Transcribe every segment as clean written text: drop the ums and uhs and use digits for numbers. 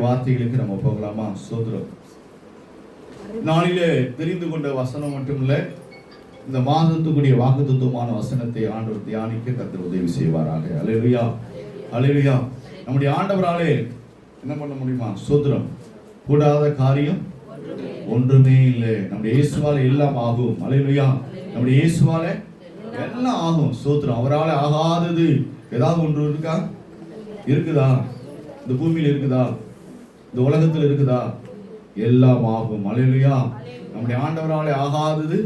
வார்த்தைகளுக்கு நம்ம போகலாமா? ஸ்தோத்திரம். நாளிலே தெரிந்து கொண்ட வசனம் மட்டுமில்லை, இந்த மாதத்துக்குரிய வாக்குத்தத்தமான வசனத்தை ஆண்டவர் தியானிக்க கர்த்தர் உதவி செய்வாராக. அல்லேலூயா, அல்லேலூயா. நம்முடைய ஆண்டவராலே என்ன பண்ண முடியுமா? ஸ்தோத்திரம். கூடாத காரியம் ஒன்றுமே இல்லை. நம்முடைய இயேசுவாலே எல்லாம் ஆகும். அல்லேலூயா. நம்முடைய இயேசுவாலே எல்லாம் ஆகும். ஸ்தோத்திரம். அவரால் ஆகாதது ஏதாவது ஒன்று இருக்கா? இருக்குதா? இந்த பூமியில் இருக்குதா? இந்த உலகத்தில் இருக்குதா? எல்லாம் ஆகும். அல்லேலூயா. நம்முடைய ஆண்டவராலே ஆகாதது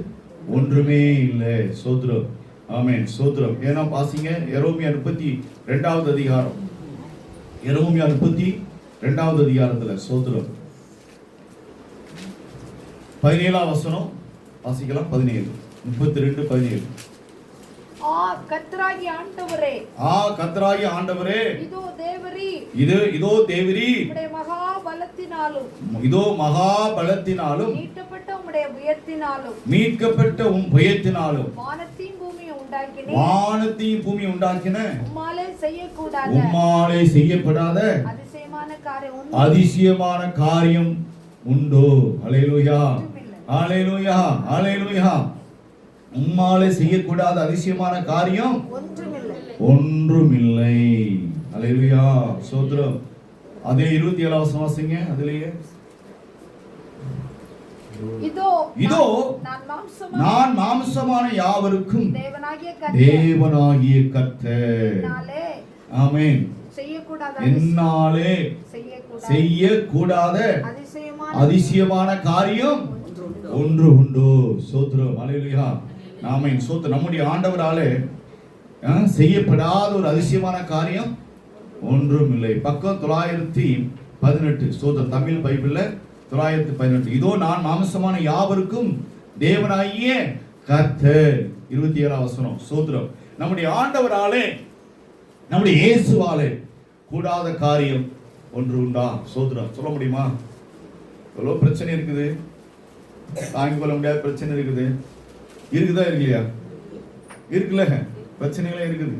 ஒன்றுமே இல்லை. ஸ்தோத்திரம். ஆமென். ஸ்தோத்திரம். ஏன்னா பாசிங்க, எரேமியா 32வது அதிகாரம், எரேமியா 32வது அதிகாரத்தில் ஸ்தோத்திரம் 17ஆம் வசனம் வாசிக்கலாம். 17, 32, 17. கர்த்தராகிய ஆண்டவரே, கர்த்தராகிய ஆண்டவரே, இதோ தேவரீ, இதோ தேவரீ, உம்முடைய மகா பலத்தினாலும், இதோ மகா பலத்தினாலும், மீட்கப்பட்ட உம்முடைய புயத்தினாலும், மீட்கப்பட்ட உம் புயத்தினாலும், வானத்தையும் பூமியை உண்டாக்கினேன், வானத்தையும் பூமியை உண்டாக்கின, உம்மாலே செய்யக்கூடாத, உம்மாலே செய்யப்படாத அதிசயமான காரியம் உண்டோ? அல்லேலூயா, அல்லேலூயா, அல்லேலூயா. உம்மாலே செய்யக்கூடாத அதிசயமான காரியம் ஒன்றுமில்லை. அல்லேலூயா, ஸ்தோத்திரம். அதே 27ஆம் வசனம் வாசிங்க. அதிலேயே இதோ நான் மாம்சமான யாவருக்கும் தேவனாகிய கர்த்தர். ஆமென். என்னாலே செய்யக்கூடாத அதிசயமான காரியம் ஒன்று உண்டோ? ஸ்தோத்திரம். அல்லேலூயா. ஆமென். ஸ்தோத்திரம். நம்முடைய ஆண்டவராலே செய்யப்படாத ஒரு அதிசயமான காரியம் ஒன்றும் இல்லை. பக்கம் 918. ஸ்தோத்திரம். தமிழ் பைபிள்ல 918. இதோ நான் மாம்சமான யாவருக்கும் தேவனாகிய கர்த்தர். 27ஆம் வசனம். ஸ்தோத்திரம். நம்முடைய ஆண்டவராலே, நம்முடைய இயேசுவாலே கூடாத காரியம் ஒன்று உண்டா? ஸ்தோத்திரம். சொல்ல முடியுமா? எவ்வளவு பிரச்சனை இருக்குது, தாங்கிக் கொள்ள முடியாத பிரச்சனை இருக்குது. இருக்குதா இல்லையா? இருக்குல்ல, பிரச்சனைகளே இருக்குது.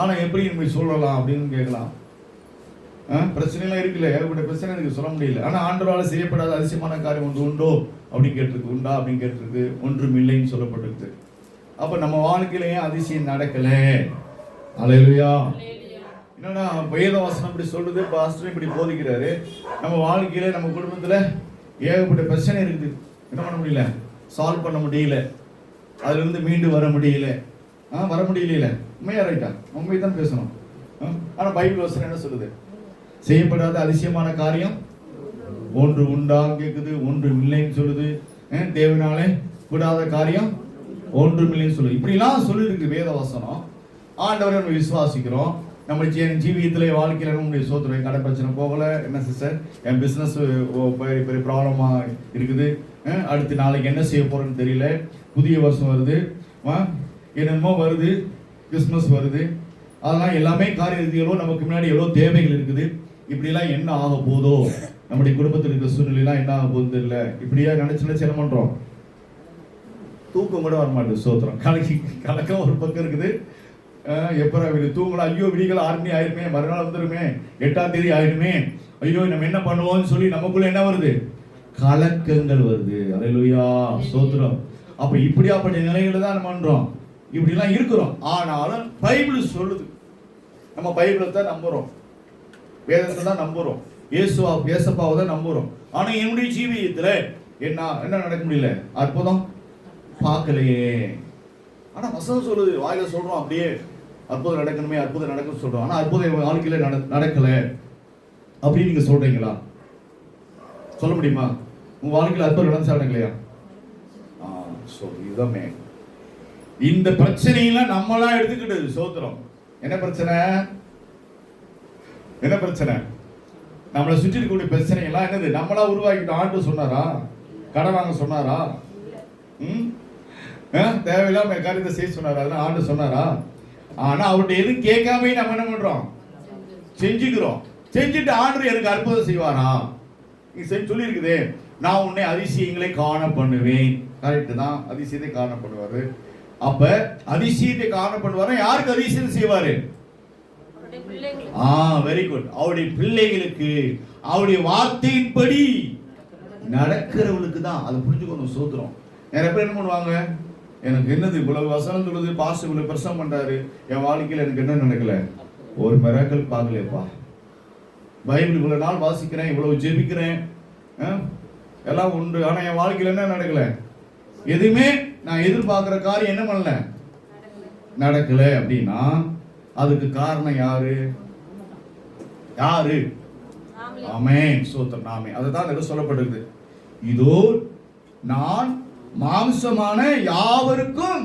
ஆனா எப்படி நம்ம சொல்லலாம் அப்படின்னு கேட்கலாம். பிரச்சனைலாம் இருக்குல்ல, ஏகப்பட்ட பிரச்சனை இருக்கு, சொல்ல முடியல. ஆனா ஆண்டவரால் செய்யப்படாத அதிசயமான காரியம் ஒன்று உண்டோ அப்படின்னு கேட்டிருக்கு. உண்டா அப்படின்னு கேட்டிருக்கு. ஒன்றும் இல்லைன்னு சொல்லப்பட்டிருக்கு. அப்ப நம்ம வாழ்க்கையிலேயே அதிசயம் நடக்கல. அல்லேலூயா. என்னன்னா வேத வசனம் இப்படி சொல்லுது, பாஸ்டர் இப்படி போதிக்கிறாரு. நம்ம வாழ்க்கையில, நம்ம குடும்பத்துல ஏகப்பட்ட பிரச்சனை இருக்குது. என்ன பண்ண முடியல? சால்வ் பண்ண முடியல. அதுல இருந்து மீண்டு வர முடியல. வர முடியல. உண்மையா? ரைட்டா? உண்மை தான் பேசணும். ஆனா பைபிள் வசனம் என்ன சொல்லுது? செய்யப்படாத அதிசயமான காரியம் ஒன்று உண்டா கேக்குது. ஒன்று இல்லைன்னு சொல்லுது. தேவனாலே கூடாத காரியம் ஒன்றும் இல்லைன்னு சொல்லுது. இப்படிலாம் சொல்லிருக்கு வேத வசனம். ஆண்டவரை நம்ம விசுவாசிக்கிறோம். நம்ம ஜீவியத்திலே வாழ்க்கையில நம்முடைய சோதனை, கடை பிரச்சனை போகல. என்ன சிஸ்டர், என் பிசினஸ் பெரிய ப்ராப்ளமா இருக்குது. அடுத்து நாளைக்கு என்ன செய்ய போறேன்னு தெரியல. புதிய வருஷம் வருது, என்னென்னமோ வருது, கிறிஸ்மஸ் வருது. அதெல்லாம் எல்லாமே காரியங்களோ, நமக்கு முன்னாடி எவ்வளோ தேவைகள் இருக்குது. இப்படிலாம் என்ன ஆக போதோ, நம்முடைய குடும்பத்தில் இருக்கிற சூழ்நிலைலாம் என்ன ஆக போகுது தெரியல. இப்படியா நினைச்சு என்ன பண்றோம்? தூக்கம் கூட வரமாட்டேது. சோத்திரம். கலக்கம் ஒரு பக்கம் இருக்குது. எப்போ தூங்கலாம், ஐயோ விடிகள் 6 மணி ஆயிருமே, மறுநாள் வந்துருமே, 8ஆம் தேதி ஆயிடுமே, ஐயோ நம்ம என்ன பண்ணுவோம்னு சொல்லி நமக்குள்ள என்ன வருது? கலக்கங்கள் வருது. அல்லேலூயா, ஸ்தோத்திரம். அப்ப இப்படியாப்பட்ட நிலையில தான் நம்ம பண்றோம், இப்படிலாம் இருக்கிறோம். ஆனாலும் பைபிள் சொல்லுது, நம்ம பைபிளை தான் நம்புறோம், வேதத்தை தான் நம்புறோம், இயேசுப்பாவை தான் நம்புறோம். ஆனா என்னுடைய ஜீவியத்துல என்ன நடக்க முடியல? அற்புதம் பார்க்கலையே. ஆனா வசனம் சொல்லுது, வாயில சொல்றோம், அப்படியே அற்புதம் நடக்கணுமே, அற்புதம் நடக்கும் சொல்றோம். ஆனா அற்புதம் வாழ்க்கையில நடக்கல அப்படின்னு நீங்க சொல்றீங்களா? சொல்ல முடியுமா? உங்க வாழ்க்கையில அற்புதம் நடந்துச்சாங்களா? இதுதான் இந்த பிரச்சனையெல்லாம் நம்மளா எடுத்துக்கிட்டது. சோத்திரம். என்ன பிரச்சனை? என்ன பிரச்சனை? நம்மளை சுற்றி இருக்கக்கூடிய பிரச்சனை எல்லாம் என்னது? நம்மளா உருவாக்கிட்டு. ஆண்டு சொன்னாரா? கடன் வாங்க சொன்னாரா? தேவையில்லாம காரியத்தை செய்ய சொன்னாரா? அதெல்லாம் ஆண்டு சொன்னாரா? ஆனா அவர்கிட்ட எதுவும் கேட்காம நம்ம என்ன பண்றோம்? செஞ்சுக்கிறோம். செஞ்சுட்டு ஆண்டு எனக்கு அற்புதம் செய்வாரா? சொல்லி இருக்குது, நான் உன்னை அதிசயங்களை காண பண்ணுவேன். கரெக்ட் தான், அதிசயத்தை காண பண்ணுவாரு. அப்ப அதிசயத்தை காண பண்ணுவாரு. யாருக்கு அதிசயம் செய்வாரு? Very good. அவருடைய பிள்ளைகளுக்கு அவருடைய வார்த்தையின்படி நடக்கிறவங்களுக்கு தான். அதை புரிஞ்சுக்கணும். சோத்திரம். நிறைய பேர் என்ன பண்ணுவாங்க, எனக்கு என்னது இவ்வளவு வசனம் சொல்லுது, பாஸ்டர் இவ்வளவு பிரசங்கம் பண்றாரு, என் வாழ்க்கையில் எனக்கு என்ன நடக்கல, ஒரு மிராக்கிள் பார்க்கலையப்பா. பைபிள் இவ்வளவு நாள் வாசிக்கிறேன், இவ்வளவு ஜெபிக்கிறேன், எல்லாம் உண்டு, ஆனா என் வாழ்க்கையில் என்ன நடக்கல, எதுவுமே நான் எதிர்பார்க்கிற காரியம் என்ன பண்ணல, நடக்கல அப்படின்னா அதுக்கு காரணம் யாரு? யாரு? ஆமென். சோத்திரம். நாமே அதுதான் இங்க சொல்லப்பட்டிருக்கு. இதோ நான் மாம்சமான யாவருக்கும்,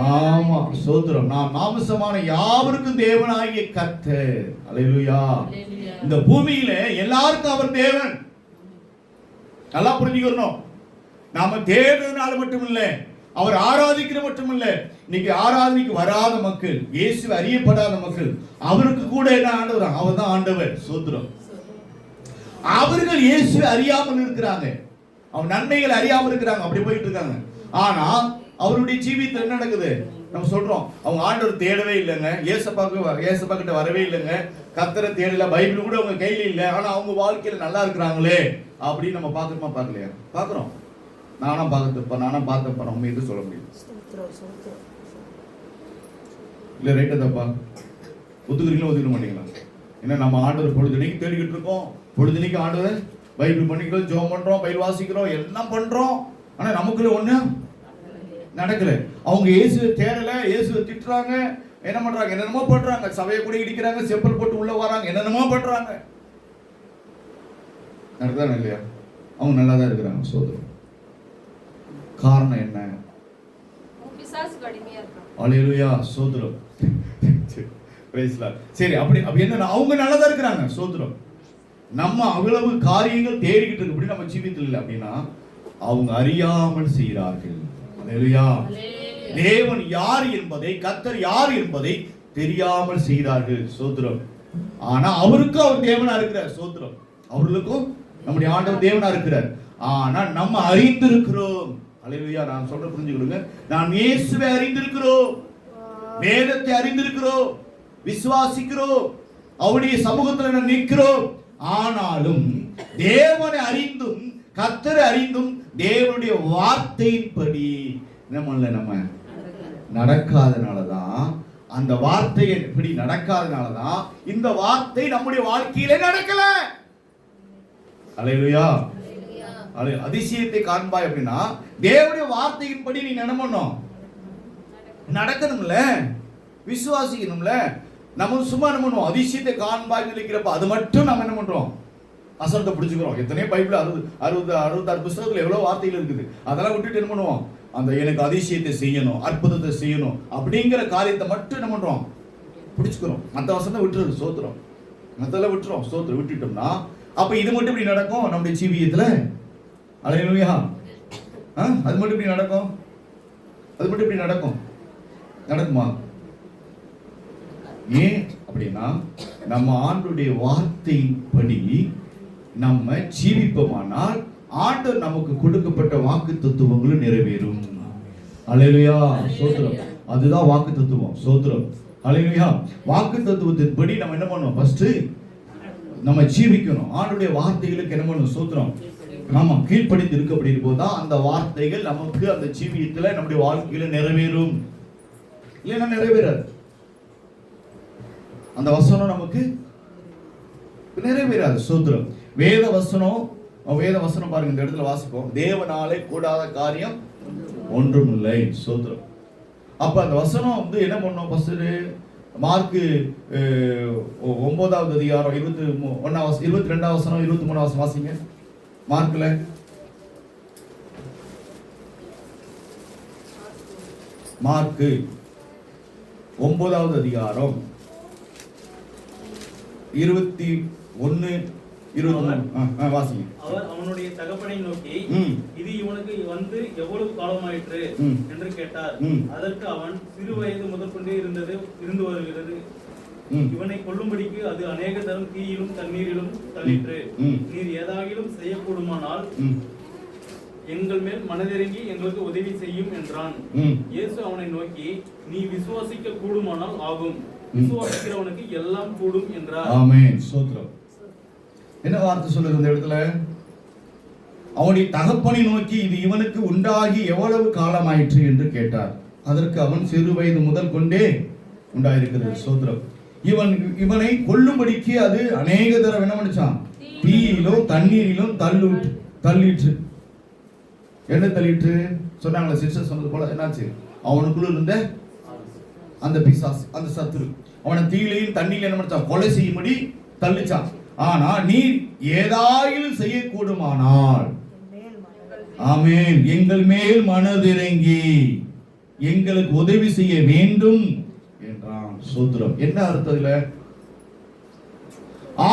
ஆமா சோத்திரம், நான் மாம்சமான யாவருக்கும் தேவனாகிய கர்த்தர். அல்லேலூயா. இந்த பூமியில எல்லாருக்கும் அவர் தேவன். நல்லா புரிஞ்சுக்கணும். நாம தேடுறதுனால மட்டும் இல்ல, அவர் ஆராதிக்கிற மட்டும் இல்ல, இன்னைக்கு ஆராதனைக்கு வராத மக்கள், இயேசு அறியப்படாத மக்கள், அவருக்கு கூட என்ன ஆண்டவர், அவர் தான் ஆண்டவர். சோத்திரம். அவர்கள் இயேசு அறியாமல் இருக்கிறாங்க, அவன் நன்மைகள் அறியாமல் இருக்கிறாங்க, அப்படி போயிட்டு இருக்காங்க. ஆனா அவருடைய ஜீவிதத்தில் என்ன நடக்குது? நம்ம சொல்றோம், அவங்க ஆண்டவர் தேடவே இல்லைங்க, ஏசப்பா கிட்ட வரவே இல்லைங்க, கர்த்தரை தேடல, பைபிள் கூட அவங்க கையில இல்ல, ஆனா அவங்க வாழ்க்கையில நல்லா இருக்கிறாங்களே அப்படின்னு நம்ம பாக்குறோமா? பார்க்கலையா? பாக்குறோம். நானா பார்த்தப்ப நம்ம எது சொல்ல முடியும்? இல்ல ரைட்டா தப்பா? ஒத்துக்கிறீங்களா ஒத்துக்க மாட்டீங்களா? ஏன்னா நம்ம ஆண்டவர் பொழுதுனைக்கு தேடிக்கிட்டு இருக்கோம், பொழுதுனைக்கு ஆண்டவர் பைபிள் பண்ணிக்கிறோம், ஜெபம் பண்றோம், பைபிள் வாசிக்கிறோம், எல்லாம் பண்றோம், ஆனா நமக்குள்ள ஒண்ணு நடக்கல. அவங்க இயேசுவை தேடல, இயேசுவை திட்டுறாங்க, என்ன பண்றாங்க, என்னென்னமோ பண்றாங்க, சபையை கூட இடிக்கிறாங்க, செப்பல் போட்டு உள்ள வராங்க, என்னென்னமோ பண்றாங்க. நடக்குதா இல்லையா? அவங்க நல்லா தான் இருக்கிறாங்க. சோதரம். காரணம் என்ன? அல்லேலூயா. சோதரம். சரி, அப்படி என்ன, அவங்க நல்லா தான் இருக்கிறாங்க. சோதரம். நம்ம அவ்வளவு காரியங்கள் தேடிக்கிட்டு இருக்கு, அப்படி நம்ம ஜீவிதத்தில் இல்லை அப்படின்னா அவங்க அறியாமல் செய்கிறார்கள். அல்லேலூயா. தேவன் யார் என்பதை, கர்த்தர் யார் என்பதை தெரியாமல் செய்கிறார்கள். சோத்திரம். ஆனா அவருக்கும் அவர் தேவனா இருக்கிறார். சோத்திரம். அவர்களுக்கும் நம்முடைய ஆண்டவர் தேவனா இருக்கிறார். ஆனா நம்ம அறிந்திருக்கிறோம். அல்லேலூயா. நான் சொல்ற புரிஞ்சுக்கொள்ளுங்க. நாம் இயேசுவை அறிந்திருக்கிறோம், வேதத்தை அறிந்திருக்கிறோம், விசுவாசிக்கிறோம், அவருடைய சமூகத்துல நிற்கிறோம். ஆனாலும் தேவனை அறிந்தும் கர்த்தரை அறிந்தும் தேவனுடைய வார்த்தையின்படி நம்ம நடக்காதனாலதான், அந்த வார்த்தையை எப்படி நடக்காதனாலதான் இந்த வார்த்தை நம்முடைய வாழ்க்கையிலே நடக்கல. அல்லேலூயா. அதிசயத்தை காண்பாய் அப்படின்னா தேவனுடைய வார்த்தையின்படி நீ நடக்கணும், நடக்கணும்ல, விசுவாசிக்கணும்ல. நம்ம சும்மா என்ன பண்ணுவோம், அதிசயத்தை காண்பாய் நினைக்கிறப்ப அது மட்டும் நம்ம என்ன பண்றோம், அசரத்தை பிடிச்சுக்கிறோம். எத்தனையோ பைபிள் 66 புத்தகத்துல எவ்வளவு வார்த்தைகள் இருக்குது, அதெல்லாம் விட்டுட்டு என்ன பண்ணுவோம், அந்த எனக்கு அதிசயத்தை செய்யணும், அற்புதத்தை செய்யணும் அப்படிங்கிற காரியத்தை மட்டும் என்ன பண்றோம், பிடிச்சுக்கிறோம். மற்ற வசனத்தை விட்டுறது. சோத்திரம். மற்றெல்லாம் விட்டுறோம். சோத்திரம் விட்டுட்டோம்னா அப்ப இது மட்டும் இப்படி நடக்கும் நம்முடைய ஜீவியத்துல. அல்லேலூயா. அது மட்டும் இப்படி நடக்கும், அது மட்டும் இப்படி நடக்கும், நடக்குமா? ஏன் அப்படின்னா நம்ம ஆண்டவருடைய வார்த்தையின்படி நம்ம ஜீவிப்போமானால் ஆண்டவர் நமக்கு கொடுக்கப்பட்ட வாக்கு தத்துவங்களும் நிறைவேறும். அல்லேலூயா. சோத்திரம். அதுதான் வாக்கு தத்துவம். சோத்திரம். அல்லேலூயா. வாக்கு தத்துவத்தின்படி நம்ம என்ன பண்ணணும், ஃபர்ஸ்ட் நம்ம ஜீவிக்கணும். ஆண்டவருடைய வார்த்தைகளுக்கு என்ன பண்ணணும், சோத்திரம், நாம கீழ்ப்படிந்து இருக்க. அப்படி இருக்கும்போதுதான் அந்த வார்த்தைகள் நமக்கு அந்த ஜீவியத்துல நம்முடைய வாழ்க்கையில நிறைவேறும். இல்லைன்னா நிறைவேறாது. அந்த வசனம் நமக்கு நிறைவேறாது. சோத்திரம். வேத வசனம் பாருங்க, இந்த இடத்துல வாசிப்போம், தேவனாலே கூடாத காரியம் ஒன்றும் இல்லை. சோத்திரம். அப்ப அந்த வசனம் வந்து என்ன பண்ணும், ஃபர்ஸ்ட் மார்க்கு 9வது அதிகாரம் 22வது வசனம் 23வது வசனம் வாசிங்க. மார்க்ல மார்க்கு 9வது அதிகாரம் 21 23 வாசிங்க. அவர் அவனுடைய தகப்பனை நோக்கி, இது இவனுக்கு வந்து எவ்வளவு காலமாயிற்று என்று கேட்டார். அதற்கு அவன், சிறு வயது முதற்கொண்டே இருந்து வருகிறது. இவனை கொல்லும்படிக்கு அது அநேக தரம் தீயிலும் தண்ணீரிலும் தள்ளிற்று. நீர் ஏதாகிலும் செய்யக்கூடுமானால் எங்கள் மேல் மனதிறங்கி எங்களுக்கு உதவி செய்யும் என்றான். இயேசு அவனை நோக்கி, நீ விசுவாசிக்க கூடுமானால் ஆகும், விசுவாசிக்கிறவனுக்கு எல்லாம் கூடும் என்றார். ஆமென். ஸ்தோத்திரம். என்ன வார்த்தை சொல்லுது இந்த இடத்துல? அவனுடைய தகப்பனை நோக்கி இது இவனுக்கு உண்டாகி எவ்வளவு காலமாயிற்று என்று கேட்டார். அதற்கு அவன் சிறு வயது முதல் கொண்டே உண்டாயிருக்கிறது. சோத்திரம். இவனை கொல்லும்படிக்கு அது அநேக தடவை என்ன பண்ணிச்சான்? தீயிலும் தண்ணீரிலும் தள்ளிற்று. என்ன தள்ளிற்று சொன்னாங்களே சிஸ்டர் சொன்னது போல என்னாச்சு? அவனுக்குள்ள இருந்த அந்த பிசாசு, அந்த சத்துரு அவனை தீயிலையும் தண்ணீரில் என்ன பண்ணிச்சான்? கொலை செய்யும்படி தள்ளிச்சான். ஆனா நீ ஏதாயிலும் செய்யக்கூடுமானால், ஆமென், எங்கள் மேல் மனதிறங்கி எங்களுக்கு உதவி செய்ய வேண்டும் என்றான். சோத்திரம். என்ன அர்த்தத்துல?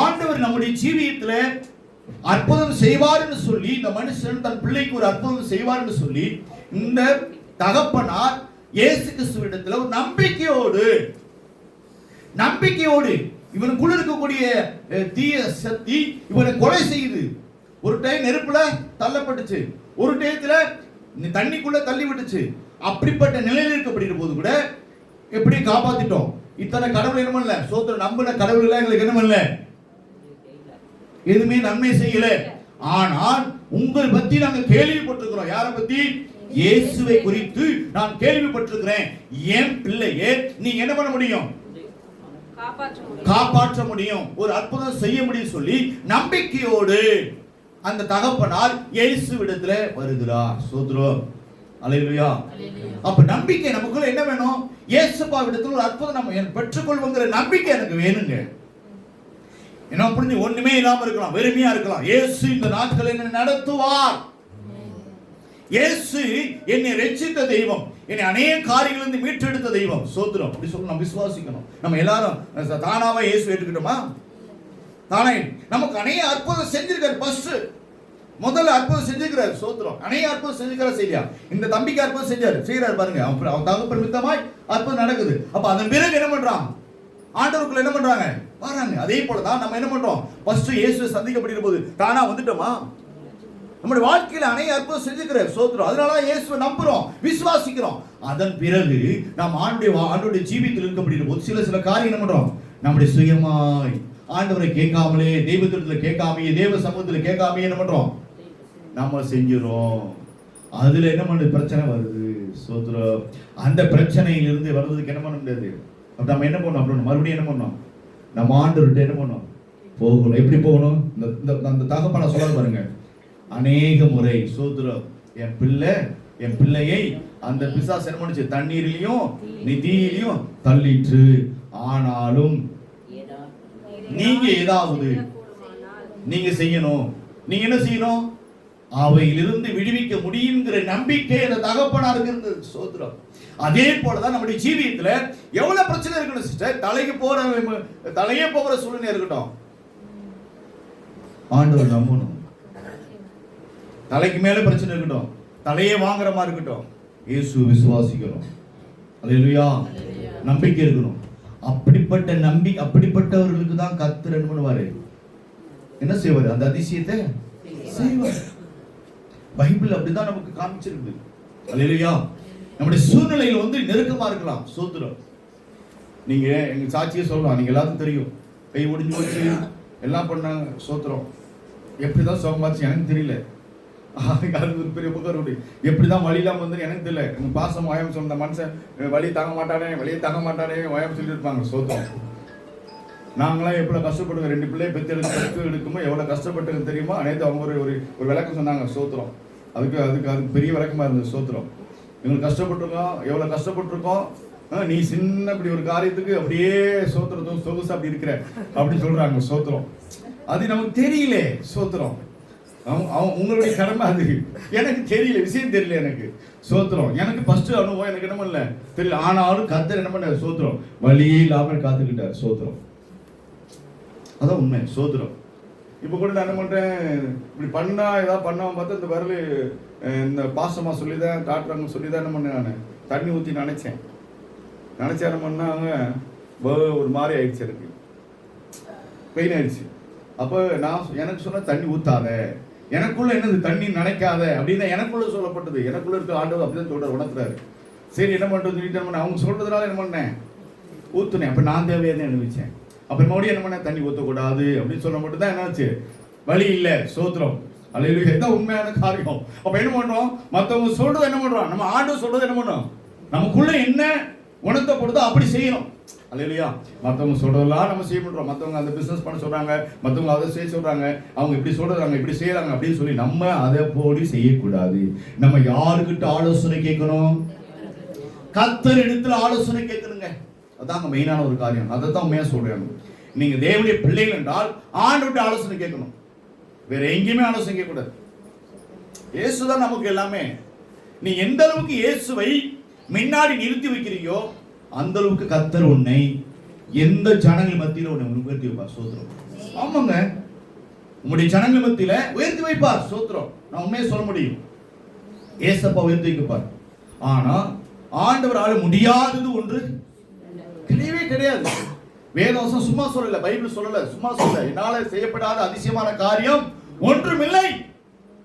ஆண்டவர் நம்முடைய ஜீவியத்துல அற்புதம் செய்வார் என்று சொல்லி, இந்த மனுஷன் தன் பிள்ளைக்கு ஒரு அற்புதம் செய்வார் என்று சொல்லி இந்த தகப்பனார் இயேசு கிறிஸ்துவிடத்தில் ஒரு நம்பிக்கையோடு இவனுக்குள்ள இருக்கக்கூடிய தீய சக்தி இவனை கொலை செய்யுது. ஒரு டைம் நெருப்புல தள்ளப்பட்டுச்சு, ஒரு டயத்துல தண்ணிக்குள்ள தள்ளி விட்டுச்சு. அப்படிப்பட்ட நிலையில் இருக்கப்படுகிற போது கூட எப்படி காப்பாத்திட்டோம்? இத்தனை கடவுள் என்ன பண்ணல? சோத்திரம். நம்பின கடவுள் எங்களுக்கு என்ன பண்ணல? எதுவுமே நன்மை செய்யல. ஆனால் உங்களை பத்தி நாங்க கேள்விப்பட்டிருக்கிறோம். யாரை பத்தி? இயேசுவை குறித்து நான் கேள்விப்பட்டிருக்கிறேன். என் பிள்ளையே நீங்க என்ன பண்ண முடியும்? காப்பாற்ற முடியும், ஒரு அற்புதம் செய்ய முடியும் சொல்லி நம்பிக்கையோடு அந்த தகப்பனார் இயேசுவிடத்துல வருகிறார். சோத்திரம். அல்லேலூயா. அப்ப நம்பிக்கை நமக்குள்ள என்ன வேணும்? இயேசுவிடத்துல ஒரு அற்புதம் நம்ம பெற்றுக்கொள்வோங்கிற நம்பிக்கை எனக்கு வேணுங்க. என்ன புரிஞ்சு? ஒண்ணுமே இல்லாம இருக்கலாம், வெறுமையா இருக்கலாம். இயேசு இந்த நாட்களை என்னை நடத்துவார். இயேசு என்னை ரட்சித்த தெய்வம், என்னை அநேக காரியங்களிலிருந்து மீட்டெடுத்த தெய்வம். சோத்திரம். அப்படி சொல்லி நம்ம விசுவாசிக்கணும். நம்ம எல்லாரும் தானாவா இயேசு ஏற்றுக்கிட்டோமா? தானே நமக்கு அநேக அற்புதம் செஞ்சிருக்காரு. ஃபர்ஸ்ட் முதல்ல அற்புதம் செஞ்சிருக்கிறார். சோத்திரம். அநேக அற்புதம் செஞ்சிருக்காரு. சரியா? இந்த தம்பிக்கு அற்புதம் செய்யறாரு பாருங்க. அவன் தகப்பன் மித்தமாய் அற்புதம் நடக்குது. அப்ப அதன் பிறகு என்ன பண்றான்? ஆண்டவருக்குள்ள என்ன பண்றாங்க? வராங்க. அதே போலதான் நம்ம என்ன பண்றோம்? ஃபர்ஸ்ட் இயேசுவை சந்திக்கப்படுகிற போது தானா வந்துட்டோமா? நம்முடைய வாழ்க்கையில அநேக அற்புதம் செஞ்சிருக்கிறார். சோத்திரம். அதனால இயேசுவை நம்புறோம், விசுவாசிக்கிறோம். அதன் பிறகு நாம் ஆண்டவருடைய ஜீவியத்தில் இருக்கப்படுகிற போது சில காரியம் என்ன பண்றோம்? நம்முடைய சுயமாய் ஆண்டவரை கேட்காமலே, தெய்வத்திடத்துல கேட்காமையே, தேவ சமூகத்துல கேட்காமையே என்ன பண்றோம்? நம்ம செஞ்சிரோம். அதுல என்ன பண்ணு? பிரச்சனை வருது. சோத்திரம். அந்த பிரச்சனையிலிருந்து வருவதற்கு என்ன பண்ண முடியாது? அப்ப நம்ம என்ன பண்ணணும்? அப்புறம் மறுபடியும் என்ன பண்ணணும்? நம்ம ஆண்டவர்கிட்ட என்ன பண்ணணும்? போகணும். எப்படி போகணும்? இந்த தகப்பனை சொல்ல பாருங்க. அநேக முறை. சோத்திரம். என் பிள்ளையை அந்த பிசாசு என்ன பண்ணுச்சு? தண்ணீரிலையும் நிதியிலையும் தள்ளிற்று. ஆனாலும் நீங்க ஏதாவது நீங்க செய்யணும். நீங்க என்ன செய்யணும்? அவையிலிருந்து விடுவிக்க முடியுங்கிற நம்பிக்கை அந்த தகப்பனாருக்கு இருந்தது. சோத்திரம். அதே போலதான் நம்முடைய ஜீவியத்துல எவ்வளவு பிரச்சனை இருக்கணும் சிஸ்டர். தலையே போகிற சூழ்நிலை இருக்கட்டும், ஆண்டவர் நம்பணும். தலைக்கு மேல பிரச்சனை இருக்கட்டும், தலையே வாங்குற மாதிரி இருக்கட்டும், இயேசு விசுவாசிக்கணும். அல்லேலூயா. நம்பிக்கை இருக்கணும். அப்படிப்பட்டவர்களுக்கு தான் கர்த்தர் என்ன பண்ணுவாரு? என்ன செய்வாரு? அந்த அதிசயத்தை செய்வார். பைபிள் அப்படிதான் நமக்கு காமிச்சிருக்கு. அல்லேலூயா. நம்முடைய சூழ்நிலையில் வந்து நெருக்கமா இருக்கலாம். சோத்திரம். நீங்க எங்க சாட்சியை சொல்லலாம். நீங்க எல்லாத்துக்கும் தெரியும். கை ஒடிஞ்சு போச்சு, எல்லாம் பண்ணாங்க. சோத்திரம். எப்படிதான் சுகமாச்சு எனக்கு தெரியல. அது ஒரு பெரிய புகார். எப்படிதான் வழி இல்லாம வந்து எனக்கு தெரியல. உங்க பாசம் வாயம் சொன்ன மனுஷன் வழி தாங்க மாட்டானே, வழியை தாங்க மாட்டானே வாயம் சொல்லி இருப்பாங்க. சோத்திரம். நாங்களாம் எவ்வளவு கஷ்டப்படுவோம். 2 பிள்ளை பெற்று எடுக்கும்போது எவ்வளவு கஷ்டப்பட்டு தெரியுமா? அனைத்து அவங்க ஒரு விளக்கம் சொன்னாங்க. சோத்திரம். அதுக்கு பெரிய விளக்கமா இருந்தது. சோத்திரம். எங்களுக்கு கஷ்டப்பட்டிருக்கோம், எவ்வளவு கஷ்டப்பட்டிருக்கோம். நீ சின்ன இப்படி ஒரு காரியத்துக்கு அப்படியே சோத்திரத்தும் சொகுசு அப்படி இருக்கிற அப்படின்னு சொல்றாங்க. சோத்திரம். அது நமக்கு தெரியல. சோத்திரம். உங்களுடைய கடமை அது. எனக்கு தெரியல, விஷயம் தெரியல எனக்கு. சோத்திரம். எனக்கு ஃபர்ஸ்ட் அனுபவம் எனக்கு என்ன பண்ணல தெரியல. ஆனாலும் கர்த்தர் என்ன பண்ணாரு? சோத்திரம். வழியே இல்லாமல் காத்துக்கிட்டார். சோத்திரம். அதான் உண்மை. சோத்திரம். இப்போ கூட நான் என்ன பண்றேன்? இப்படி பண்ணா ஏதாவது பண்ணாம பார்த்தா இந்த வரல இந்த பாசமா சொல்லிதான் டாக்டர் சொல்லிதான் என்ன பண்ணேன்? நான் தண்ணி ஊற்றி நினைச்சேன் என்ன பண்ணாங்க, ஒரு மாதிரி ஆயிடுச்சு, எனக்கு பெயின் ஆயிடுச்சு. அப்போ நான் எனக்கு சொன்ன தண்ணி ஊத்தாத, எனக்குள்ள என்னது தண்ணி நினைக்காத அப்படின்னு எனக்குள்ள சொல்லப்பட்டது. எனக்குள்ள இருக்க ஆண்டவர் அப்படிதான் சொல்றாரு, உணர்த்துறாரு. சரி என்ன பண்றது சொல்லிட்டு அவங்க சொல்றதுனால என்ன பண்ணேன்? ஊத்துனேன். அப்ப நான் தேவையாதான் அனுபவிச்சேன். அப்ப மறுபடியும் என்ன பண்ண? தண்ணி ஊற்றக்கூடாது அப்படின்னு சொல்ல மட்டும் தான் என்னாச்சு? வழி இல்ல. ஸ்தோத்திரம். அல்லேலூயா. இதுதான் உண்மையான காரியம். அப்ப என்ன பண்றோம்? மத்தவங்க சொல்றது என்ன பண்றோம்? நம்ம ஆண்டவர் சொல்றது என்ன பண்றோம்? நமக்குள்ள என்ன உணர்த்தப்படுதோ அப்படி செய்யணும். அல்லேலூயா. மத்தவங்க சொல்றதெல்லாம் நம்ம செய்ய பண்றோம். மத்தவங்க அந்த பிசினஸ் பண்ண சொல்றாங்க, மத்தவங்க அதை செய்ய சொல்றாங்க, அவங்க இப்படி சொல்றாங்க, இப்படி செய்யறாங்க அப்படின்னு சொல்லி நம்ம அதை போடி செய்யக்கூடாது. நம்ம யாருக்கிட்ட ஆலோசனை கேட்கணும்? கர்த்தர் இடத்துல ஆலோசனை கேட்கணுங்க. அதாங்க மெயினான ஒரு காரியம். அதை தான் உண்மையா சொல்றேன். நீங்க தேவனுடைய பிள்ளைகள் என்றால் ஆண்டவர்கிட்ட ஆலோசனை கேட்கணும். வேற எங்கேயுமே ஆலோசனை கேட்கக்கூடாது. இயேசுதான் நமக்கு எல்லாமே. நீ எந்த அளவுக்கு இயேசுவை முன்னாடி நிறுத்தி வைக்கிறியோ அந்த அளவுக்கு கர்த்தர் உன்னை எந்த ஜனங்கள் மத்தியில உன்னை உயர்த்தி வைப்பார். ஸ்தோத்திரம். ஆமாங்க, உங்களுடைய ஜனங்கள் மத்தியில உயர்த்தி வைப்பார். ஸ்தோத்திரம். நான் உண்மையை சொல்ல முடியும். ஏசப்பா உயர்த்தி வைப்பார். ஆனா ஆண்டவரால் முடியாதது ஒன்று கிடையவே கிடையாது. வேதவசம் சும்மா சொல்லல, பைபிள் சொல்லல, சும்மா சொல்ல. என்னால செய்யப்படாத அதிசயமான காரியம் ஒன்றுமில்லை.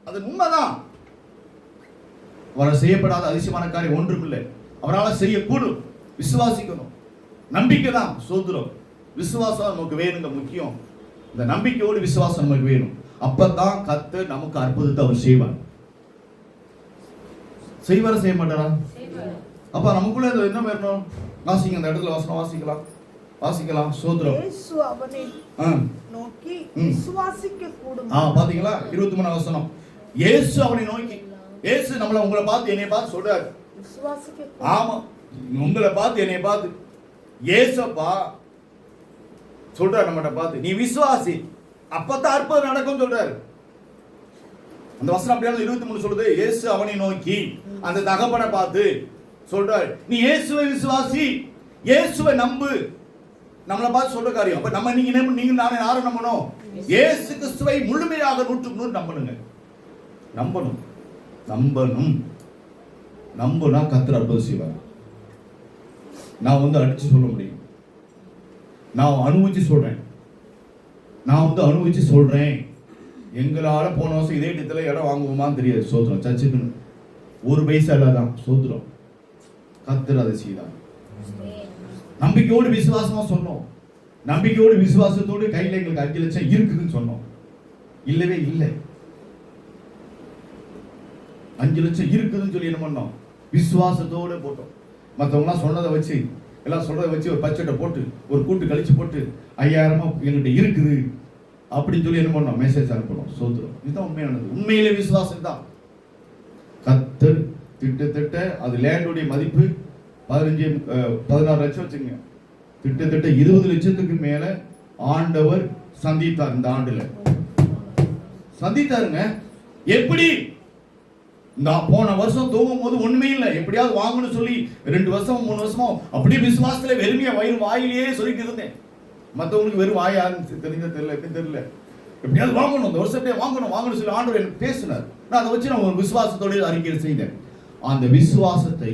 அது உண்மைதான். அவரால் செய்யப்படாத அதிசயமான காரியம் ஒன்றுமில்லை. அவரால் செய்யக்கூடும். விசுவாசிக்கணும். நம்பிக்கை தான். ஸ்தோத்திரம். விசுவாசம் நமக்கு வேணுங்க. முக்கியம். இந்த நம்பிக்கையோடு விசுவாசம் நமக்கு வேணும். அப்பதான் கர்த்தர் நமக்கு அற்புதத்தை அவர் செய்வார். செய்வார செய்ய மாட்டாரா? அப்ப நமக்குள்ள என்ன வேணும்? வாசிங்க, அந்த இடத்துல வசனம் வாசிக்கலாம். வாசிக்கலாம். ஸ்தோத்திரம். இயேசு அவனை நோக்கி விசுவாசிக்க கூடும். பாத்தீங்களா? 23 வசனம். இயேசு அவனை நோக்கி, இயேசு நம்மள உங்களை பார்த்து என்னைய பார்த்து சொல்றாரு விசுவாசிக்க. ஆமா, உங்களை பார்த்து என்னைய பார்த்து இயேசுப்பா சொல்றாரு நம்மகிட்ட பார்த்து, நீ விசுவாசி, அப்பதான் அற்புதம் நடக்கும் சொல்றாரு. அந்த வசனம் அப்படியே 23 சொல்லுது. இயேசு அவனை நோக்கி அந்த தகப்பனை பார்த்து சொல்றாரு, நீ இயேசுவை விசுவாசி, இயேசுவை நம்பு. நம்மளை பார்த்து சொல்ற காரியம். அப்ப நம்ம நீங்க நானே யாரை நம்பணும்? இயேசு கிறிஸ்துவை முழுமையாக 100% நம்பணுங்க. நம்பணும். நம்பணும். நம்புனா கர்த்தர் அற்புதம் செய்வார். நான் அடிச்சு சொல்ல முடியும். நான் அனுபவிச்சு சொல்றேன். அனுபவிச்சு சொல்றேன். எங்களால போன வருஷம் இதே இடத்துல இடம் வாங்குவோமான்னு தெரியாது. சோத்திரம். சர்ச்சுக்குன்னு ஒரு பைசா இல்லாதான். சோத்திரம். கர்த்தர் அதை செய்தார். நம்பிக்கையோடு விசுவாசமா சொன்னோம். நம்பிக்கையோடு விசுவாசத்தோடு கையில எங்களுக்கு 5 லட்சம் இருக்குதுன்னு சொன்னோம். இல்லவே இல்லை. 5 லட்சம் இருக்குதுன்னு சொல்லி என்ன பண்ணோம்? விசுவாசத்தோடு போட்டோம். மற்றவங்களாம் சொன்னதை வச்சு, எல்லாம் சொல்றதை வச்சு ஒரு பட்ஜெட்டை போட்டு, ஒரு கூட்டு கழிச்சு போட்டு 5000 எங்கிட்ட இருக்குது அப்படின்னு சொல்லி என்ன பண்ணோம்? மெசேஜ் அனுப்பணும். சோத்திரம். இதுதான் உண்மையானது. உண்மையிலே விசுவாசம் தான். கர்த்தர் திட்டத்தட்ட அது லேண்டுடைய மதிப்பு 16 லட்சம் வச்சுங்க. கிட்டத்தட்ட 20 லட்சத்துக்கு மேல ஆண்டவர் சந்தித்தார். இந்த ஆண்டுல சந்தித்தாருங்க. எப்படி? போன வருஷம் தூங்கும் போது ஒண்ணுமே இல்லை, எப்படியாவது வாங்கணும்னு சொல்லி 2 வருஷம் 3 வருஷமா அப்படியே விசுவாசத்துல வெறுமையா வாயிலேயே சொல்லிட்டு இருந்தேன். மற்றவங்களுக்கு வெறும் வாயான்னு தெரியல. எப்படியாவது வாங்கணும், இந்த வருஷம் எப்படியா வாங்கணும் சொல்லி ஆண்டவர் எனக்கு பேசினார். நான் அதை வச்சு நான் ஒரு விசுவாசத்தோட அறிக்கை செய்தேன். அந்த விசுவாசத்தை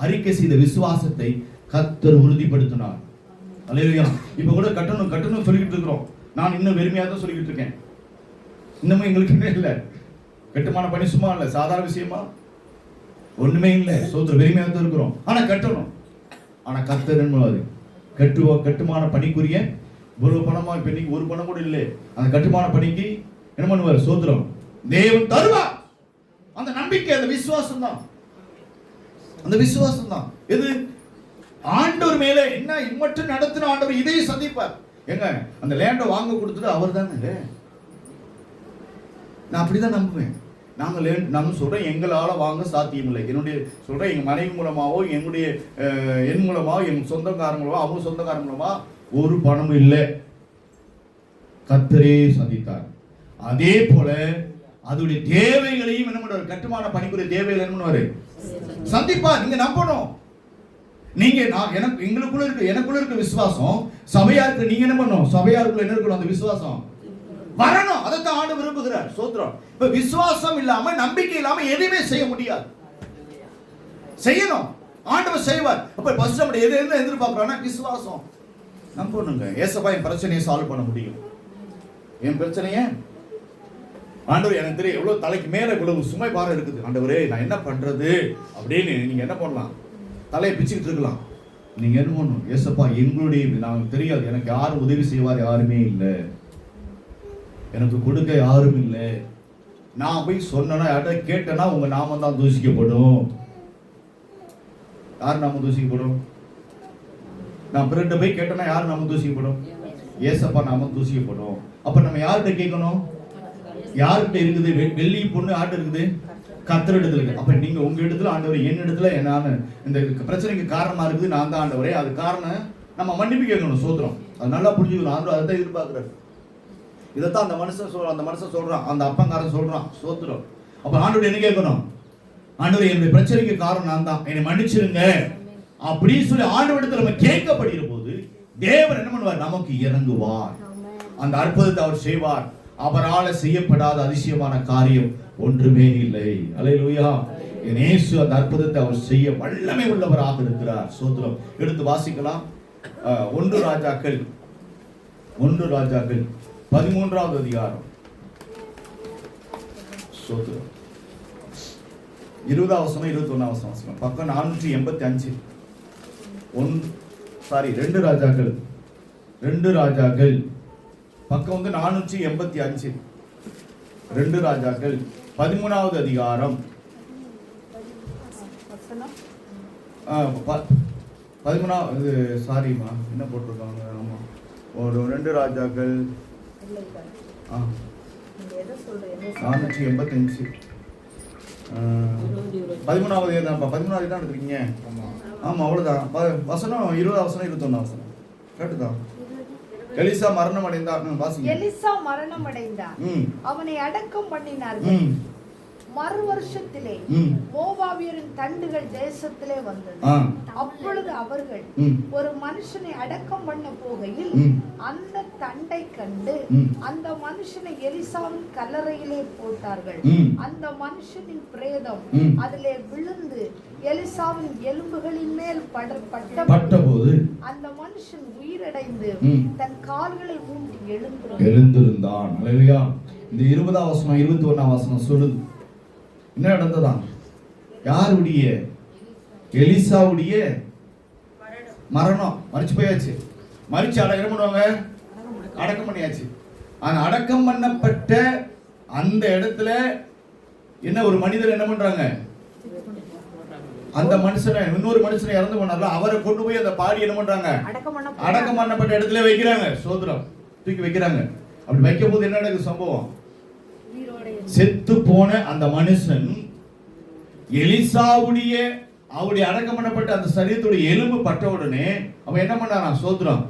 அறிக்கை செய்த விசுவாசத்தை கர்த்தர் உறுதிப்படுத்தினார். அல்லேலூயா. இப்ப கூட கட்டணும் சொல்லிட்டு இருக்கிறோம். நான் இன்னும் வெறுமையா தான் சொல்லிட்டு இருக்கேன். இன்னமும் எங்களுக்கு என்ன இல்லை, கட்டுமான பணி சும்மா இல்லை, சாதாரண விஷயமா ஒண்ணுமே இல்லை. சோத்திர வெறுமையாக தான் இருக்கிறோம். ஆனா கட்டணும். ஆனா கர்த்தர் என்ன கட்டுமான பணிக்குரிய ஒரு பணமா இப்ப இன்னைக்கு ஒரு பணம் கூட இல்லை. அந்த கட்டுமான பணிக்கு என்ன பண்ணுவார்? சோத்திரம். தேவன் தருவார். அந்த நம்பிக்கை, அந்த விசுவாசம் தான். அந்த விசுவாசம் தான். எது? ஆண்டவர் மேல என்ன இம்மட்டும் நடத்தின ஆண்டவர் இதையும் சந்திப்பார். எங்க அந்த லேண்டை வாங்க கொடுத்துட்டு அவர் தானே. நான் அப்படிதான் நம்புவேன். நாங்க சொல்றேன், எங்களால வாங்க சாத்தியம் இல்லை. என்னுடைய சொல்றேன், எங்க மனைவி மூலமாவோ என்னுடைய என் மூலமாவோ எங்க சொந்தக்காரங்களோ அவங்க சொந்தக்காரங்க மூலமா ஒரு பணமும் இல்லை. கர்த்தரே சந்தித்தார். அதே போல அதோடைய தேவைகளையும் என்ன பண்ணுவார்? கட்டுமான பணிக்குரிய தேவைகளை என்ன பண்ணுவாரு? சந்திப்பார். நீங்க நம்பணும். நீங்க எனக்குள்ள இருக்க விசுவாசம் சபையா இருக்கு. நீங்க என்ன பண்ணணும்? சபையாருக்குள்ள என்ன இருக்கணும்? அந்த விசுவாசம் வரணும். அதைத்தான் ஆண்டு விரும்புகிறார். சோத்திரம். இப்ப விசுவாசம் இல்லாம, நம்பிக்கை இல்லாம எதுவுமே செய்ய முடியாது. செய்யணும். ஆண்டவர் செய்வார். அப்ப ஃபர்ஸ்ட் நம்ம எது எதிர்பார்க்கிறோம்னா விசுவாசம். நம்பணுங்க. ஏசப்பா என் பிரச்சனையை சால்வ் பண்ண முடியும். என் பிரச்சனையை ஆண்டவர் எனக்கு தெரியும் எவ்வளவு தலைக்கு மேல இவ்வளவு சுமை பாரம் இருக்குது. ஆண்டவரே நான் என்ன பண்றது அப்படின்னு நீங்க என்ன பண்ணலாம்? தலையை பிச்சுக்கிட்டு இருக்கலாம். நீங்க என்ன பண்ணணும்? ஏசப்பா எங்களுடைய நாங்கள் தெரியாது, எனக்கு யாரும் உதவி செய்வார் யாருமே இல்லை. எனக்கு கொடுக்க யாரும் இல்லை. நான் போய் சொன்னேன்னா யார்கிட்ட கேட்டேன்னா உங்க நாமம் தான் தூசிக்கப்படும். யார் நாமம் தூசிக்கப்படும்? நான் பிறர்கிட்ட போய் கேட்டேன்னா யார் நாமம் தூசிக்கப்படும்? ஏசப்பா நாமம் தூசிக்கப்படும். அப்ப நம்ம யார்கிட்ட கேட்கணும்? யார்கிட்ட இருக்குது? வெள்ளி பொண்ணு யார்கிட்ட இருக்குது? கர்த்தர் இடத்துல இருக்கு. அப்ப நீங்க உங்க இடத்துல ஆண்டவர், என் இடத்துல நான் இந்த பிரச்சனைக்கு காரணமா இருக்குது நான் தான் ஆண்டவரே, அது காரணம் நம்ம மன்னிப்பு கேட்கணும். சோத்திரம். அது நல்லா புரிஞ்சுக்கணும். ஆண்டவர் அதை தான் எதிர்பார்க்கிறார். இதைத்தான் அந்த மனுஷன் சொல்றான், அந்த அப்பங்காரன் சொல்றான். சோத்திரம். அப்ப ஆண்டவர் என்ன கேட்கணும்? ஆண்டவர் என்னுடைய பிரச்சனைக்கு காரணம் நான் தான், என்னை மன்னிச்சிருங்க அப்படின்னு சொல்லி ஆண்டவரிடத்துல நம்ம கேட்கப்படுகிற போது தேவன் என்ன பண்ணுவார்? நமக்கு இறங்குவார். அந்த அற்புதத்தை அவர் செய்வார். அவரால் செய்யப்படாத அதிசயமான காரியம் ஒன்றுமே இல்லை. அல்லேலூயா. இயேசு அந்த அற்புதத்தை அவர் செய்ய வல்லமை உள்ளவராக இருக்கிறார். சோத்திரம். எடுத்து வாசிக்கலாம். 1 ராஜாக்கள் 13வது அதிகாரம். சோத்திரம். 20வது வசனம் 21வது வசனம். பக்கம் 485. 2 ராஜாக்கள் பக்கம் வந்து 485. 2 ராஜாக்கள் 13வது அதிகாரம் 13வது. சாரிமா, என்ன போட்டிருக்காங்க? ஆமா, ஒரு 2 ராஜாக்கள் 485 13வது தான் எடுத்துருக்கீங்க. ஆமா, அவ்வளவுதான். வசனம் 20வது வசனம் 21வது வசனம் கேட்டுதான். எலிசா மரணம் அடைந்தார். எலிசா மரணம் அடைந்தார். அவனை அடக்கம் பண்ணினார்கள். மறு வருஷத்திலே மோவாபியரின் தண்டுகள் தேசத்திலே வந்தது. அப்பொழுது அவர்கள் ஒரு மனுஷனை அடக்கம் பண்ண போகையில் அந்த தண்டை கண்டு அந்த மனுஷனை எலிசாவின் கல்லறையிலே போட்டார்கள். அந்த மனுஷனின் பிரேதம் அதிலே விழுந்து எலிசாவின் எலும்புகளின் மேல் பட்டபோது அந்த மனுஷன் உயிரடைந்து தன் கால்களை ஊன்றி எழுந்திருந்தான். இந்த 20வது வசனம் 21வது வசனம் சொல்லுது என்ன நடந்ததான்? யாருடைய? எலிசாவுடைய மரணம். மரிச்சு போயாச்சு. மரிச்சு என்ன பண்ணுவாங்க? அடக்கம் பண்ணியாச்சு. அந்த அடக்கம் பண்ணப்பட்ட அந்த இடத்துல என்ன ஒரு மனிதர் என்ன பண்றாங்க? அந்த மனுஷனை, இன்னொரு மனுஷனை இறந்து போனார்ல, அவரை கொண்டு போய் அந்த பாடி என்ன பண்றாங்க? அடக்கம் பண்ணப்பட்ட இடத்துல வைக்கிறாங்க. சோதரம். தூக்கி வைக்கிறாங்க. அப்படி வைக்கும் போது என்ன நடக்குது சம்பவம்? செத்து போன அந்த மனுஷன் எலிசாவுடைய அவருடைய அடக்கம் பண்ணப்பட்ட அந்த சரீரத்துடைய எலும்பு பட்ட உடனே அவன் என்ன பண்ணானா? சோத்ரம்.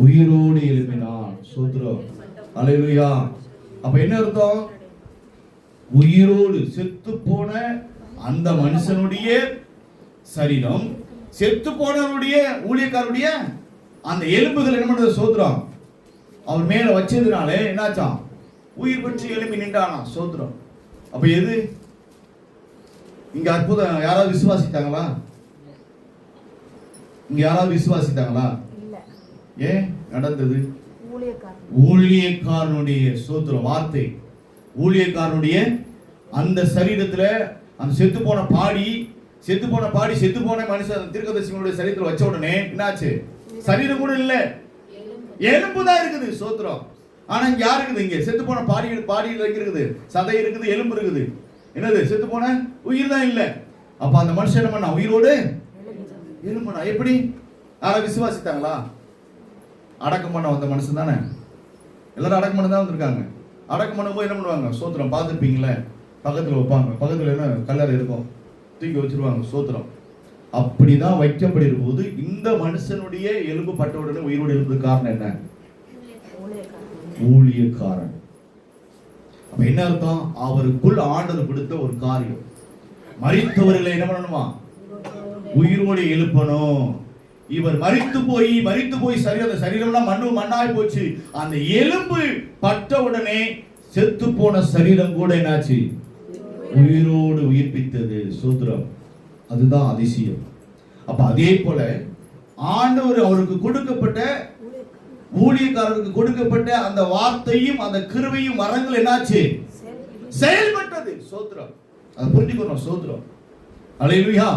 உயிரோடு எழுப்பினான். சோத்ரம். அல்லேலூயா. அப்ப என்ன அர்த்தம்? உயிரோடு செத்து போன அந்த மனுஷனுடைய சரீரம், செத்து போனவருடைய ஊழியக்காரருடைய அந்த எலும்புகள் என்ன பண்றது? சோத்ரம். அவர் மேல வச்சதுனால என்னாச்சான்? உயிர் பெற்று எழுப்பி நின்றானா? சோத்ரம். அப்ப எது இங்க அற்புதம்? யாராவது விசுவாசித்தாங்களா? இங்க யாராவது விசுவாசித்தாங்களா? ஏன் நடந்தது? ஊழியக்காரனுடைய சோத்ரம் வார்த்தை, ஊழியக்காரனுடைய அந்த சரீரத்துல அந்த செத்து போன மனுஷன் தீர்க்கதரிசிகளுடைய சரீரத்துல வச்ச உடனே என்னாச்சு? சரீரம் கூட இல்ல, எலும்பு தான் இருக்குது. சோத்ரம். ஆனா இங்க யாரு இருக்குது? இங்க செத்து போன பாடியில் இருக்குது, சதை இருக்குது, எலும்பு இருக்குது. என்னது? செத்து போன உயிர் தான் இல்ல. அப்ப அந்த மனுஷன் என்ன பண்ணா? உயிரோடு எலும்புனா. எப்படி? யாரா விசுவாசித்தாங்களா? அடக்கம் பண்ண வந்த மனுஷன் தானே. எல்லாரும் அடக்கம் பண்ண தான் வந்திருக்காங்க. அடக்கம் பண்ணும்போது என்ன பண்ணுவாங்க? சோத்திரம். பார்த்துருப்பீங்களே, பக்கத்துல வைப்பாங்க. பக்கத்துல என்ன கல்லறை இருக்கும், தூக்கி வச்சிருவாங்க. சோத்திரம். அப்படிதான் வைக்கப்படுகிற போது இந்த மனுஷனுடைய எலும்பு பட்ட உடனே உயிரோடு எழுந்தது காரணம் என்ன? ஊழியக்காரன். அப்ப என்ன அர்த்தம்? அவருக்குள் ஆண்டவர் கொடுத்த ஒரு காரியம். மரித்தவர்களை என்ன பண்ணணுமா? உயிரோடு எழுப்பணும். இவர் மரித்து போய் சரீரம்லாம் மண்ணாய் போச்சு. அந்த எலும்பு பட்ட உடனே செத்து போன சரீரம் கூட என்னாச்சு? உயிரோடு உயிர்ப்பித்தது. சூத்திரம். அதுதான் அதிசயம். அப்ப அதே போல ஆண்டவர் அவருக்கு கொடுக்கப்பட்ட, ஊழியக்காரருக்கு கொடுக்கப்பட்ட அந்த வார்த்தையும் அந்த கிருபையும் வரங்கள் என்னாச்சு? செயல்பட்டது. சோத்திரம். அதை புரிஞ்சுக்கணும். சோத்திரம். அல்லேலூயா.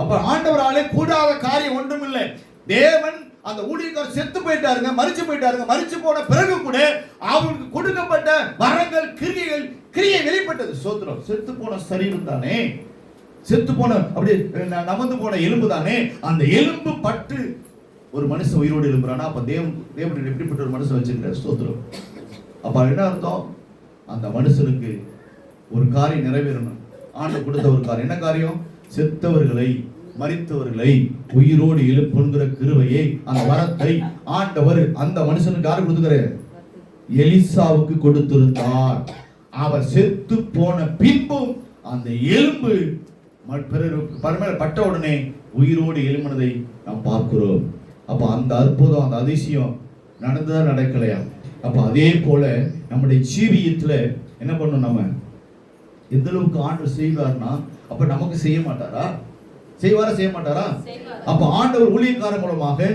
அப்ப ஆண்டவராலே கூடாத காரியம் ஒன்றும் இல்லை. தேவன் அந்த ஊழியக்காரர் செத்து போயிட்டாருங்க, மரிச்சு போயிட்டாருங்க. மரிச்சு போன பிறகு கூட அவருக்கு கொடுக்கப்பட்ட வரங்கள், கிரியை வெளிப்பட்டது. சோத்திரம். செத்து போன சரீரம் தானே, செத்து போன அப்படி நவந்து போன எலும்பு தானே, அந்த எலும்பு பட்டு ஒரு மனுஷன் உயிரோடு எழும்புறானா, அப்ப தேவன் எப்படிப்பட்ட ஒரு மனுஷன் வச்சிருக்காரு. ஸ்தோத்திரம். அப்ப என்ன அர்த்தம்? அந்த மனுஷனுக்கு ஒரு காரியம் நிறைவேறணும். ஆண்டவர் கொடுத்த ஒரு காரியம். என்ன காரியம்? செத்தவர்களை, மரித்தவர்களை உயிரோடு எழுப்புங்கிற கிருபையை, அந்த வரத்தை ஆண்டவர் அந்த மனுஷனுக்கு யாரு கொடுத்துக்கிறார்? எலிசாவுக்கு கொடுத்திருந்தார். அவர் செத்து போன பின்பும் அந்த எலும்பு பட்ட உடனே உயிரோடு எழும்பினதை நாம் பார்க்கிறோம். அப்ப அந்த அற்புதம், அந்த அதிசயம் நடந்ததா நடக்கலையா? அப்ப அதே போல நம்முடைய ஜீவியத்துல என்ன பண்ணணும்? நம்ம எந்த அளவுக்கு ஆண்டவர் செய்வார்னா, அப்ப நமக்கு செய்ய மாட்டாரா? செய்வாரா, செய்ய மாட்டாரா? அப்ப ஆண்டவர் ஊழியக்காரர் மூலமாக,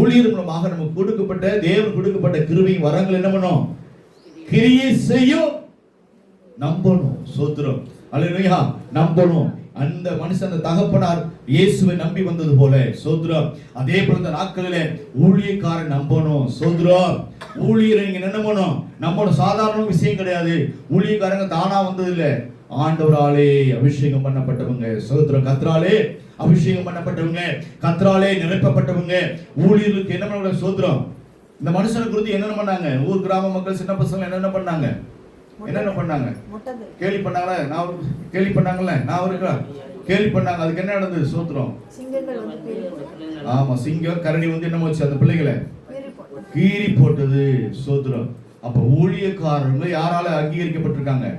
ஊழியர் மூலமாக நமக்கு கொடுக்கப்பட்ட, தேவன் கொடுக்கப்பட்ட கிருபையின் வரங்கள் என்ன பண்ணும்? கிரியை செய்யும். நம்பணும். சோத்திரம். அல்லேலூயா. நம்பணும். அந்த மனுஷன், அந்த தகப்பனார் இயேசுவை நம்பி வந்தது போல, சோத்திரம், அதே போல இந்த நாட்களிலே ஊழியக்காரன் நம்பணும். சோத்திரம். ஊழியரை நீங்க நம்பணும். நம்பணும். சாதாரண விஷயம் கிடையாது. ஊழியக்காரங்க தானா வந்தது இல்ல, ஆண்டவராலே அபிஷேகம் பண்ணப்பட்டவங்க. சோத்திரம். கர்த்தராலே அபிஷேகம் பண்ணப்பட்டவங்க, கர்த்தராலே நிரப்பப்பட்டவங்க. ஊழியர்களுக்கு என்ன பண்ண? சோத்திரம். இந்த மனுஷனை குறித்து என்னென்ன பண்ணாங்க? ஊர் கிராம மக்கள், சின்ன பசங்க என்னென்ன பண்ணாங்க? என்னென்ன பண்ணாங்க? கேலி பண்ணாங்களே, நான் கேலி பண்ணாங்கல்ல, நான் இருக்கா கேலி பண்ணாங்க. அதுக்கு என்ன நடந்தது? சோத்திரம். ஆமா, சிங்கம் கரடி வந்து என்ன வச்சு அந்த பிள்ளைகளை கீறி போட்டது. சோத்திரம். அப்ப ஊழியக்காரங்க யாரால அங்கீகரிக்கப்பட்டிருக்காங்க?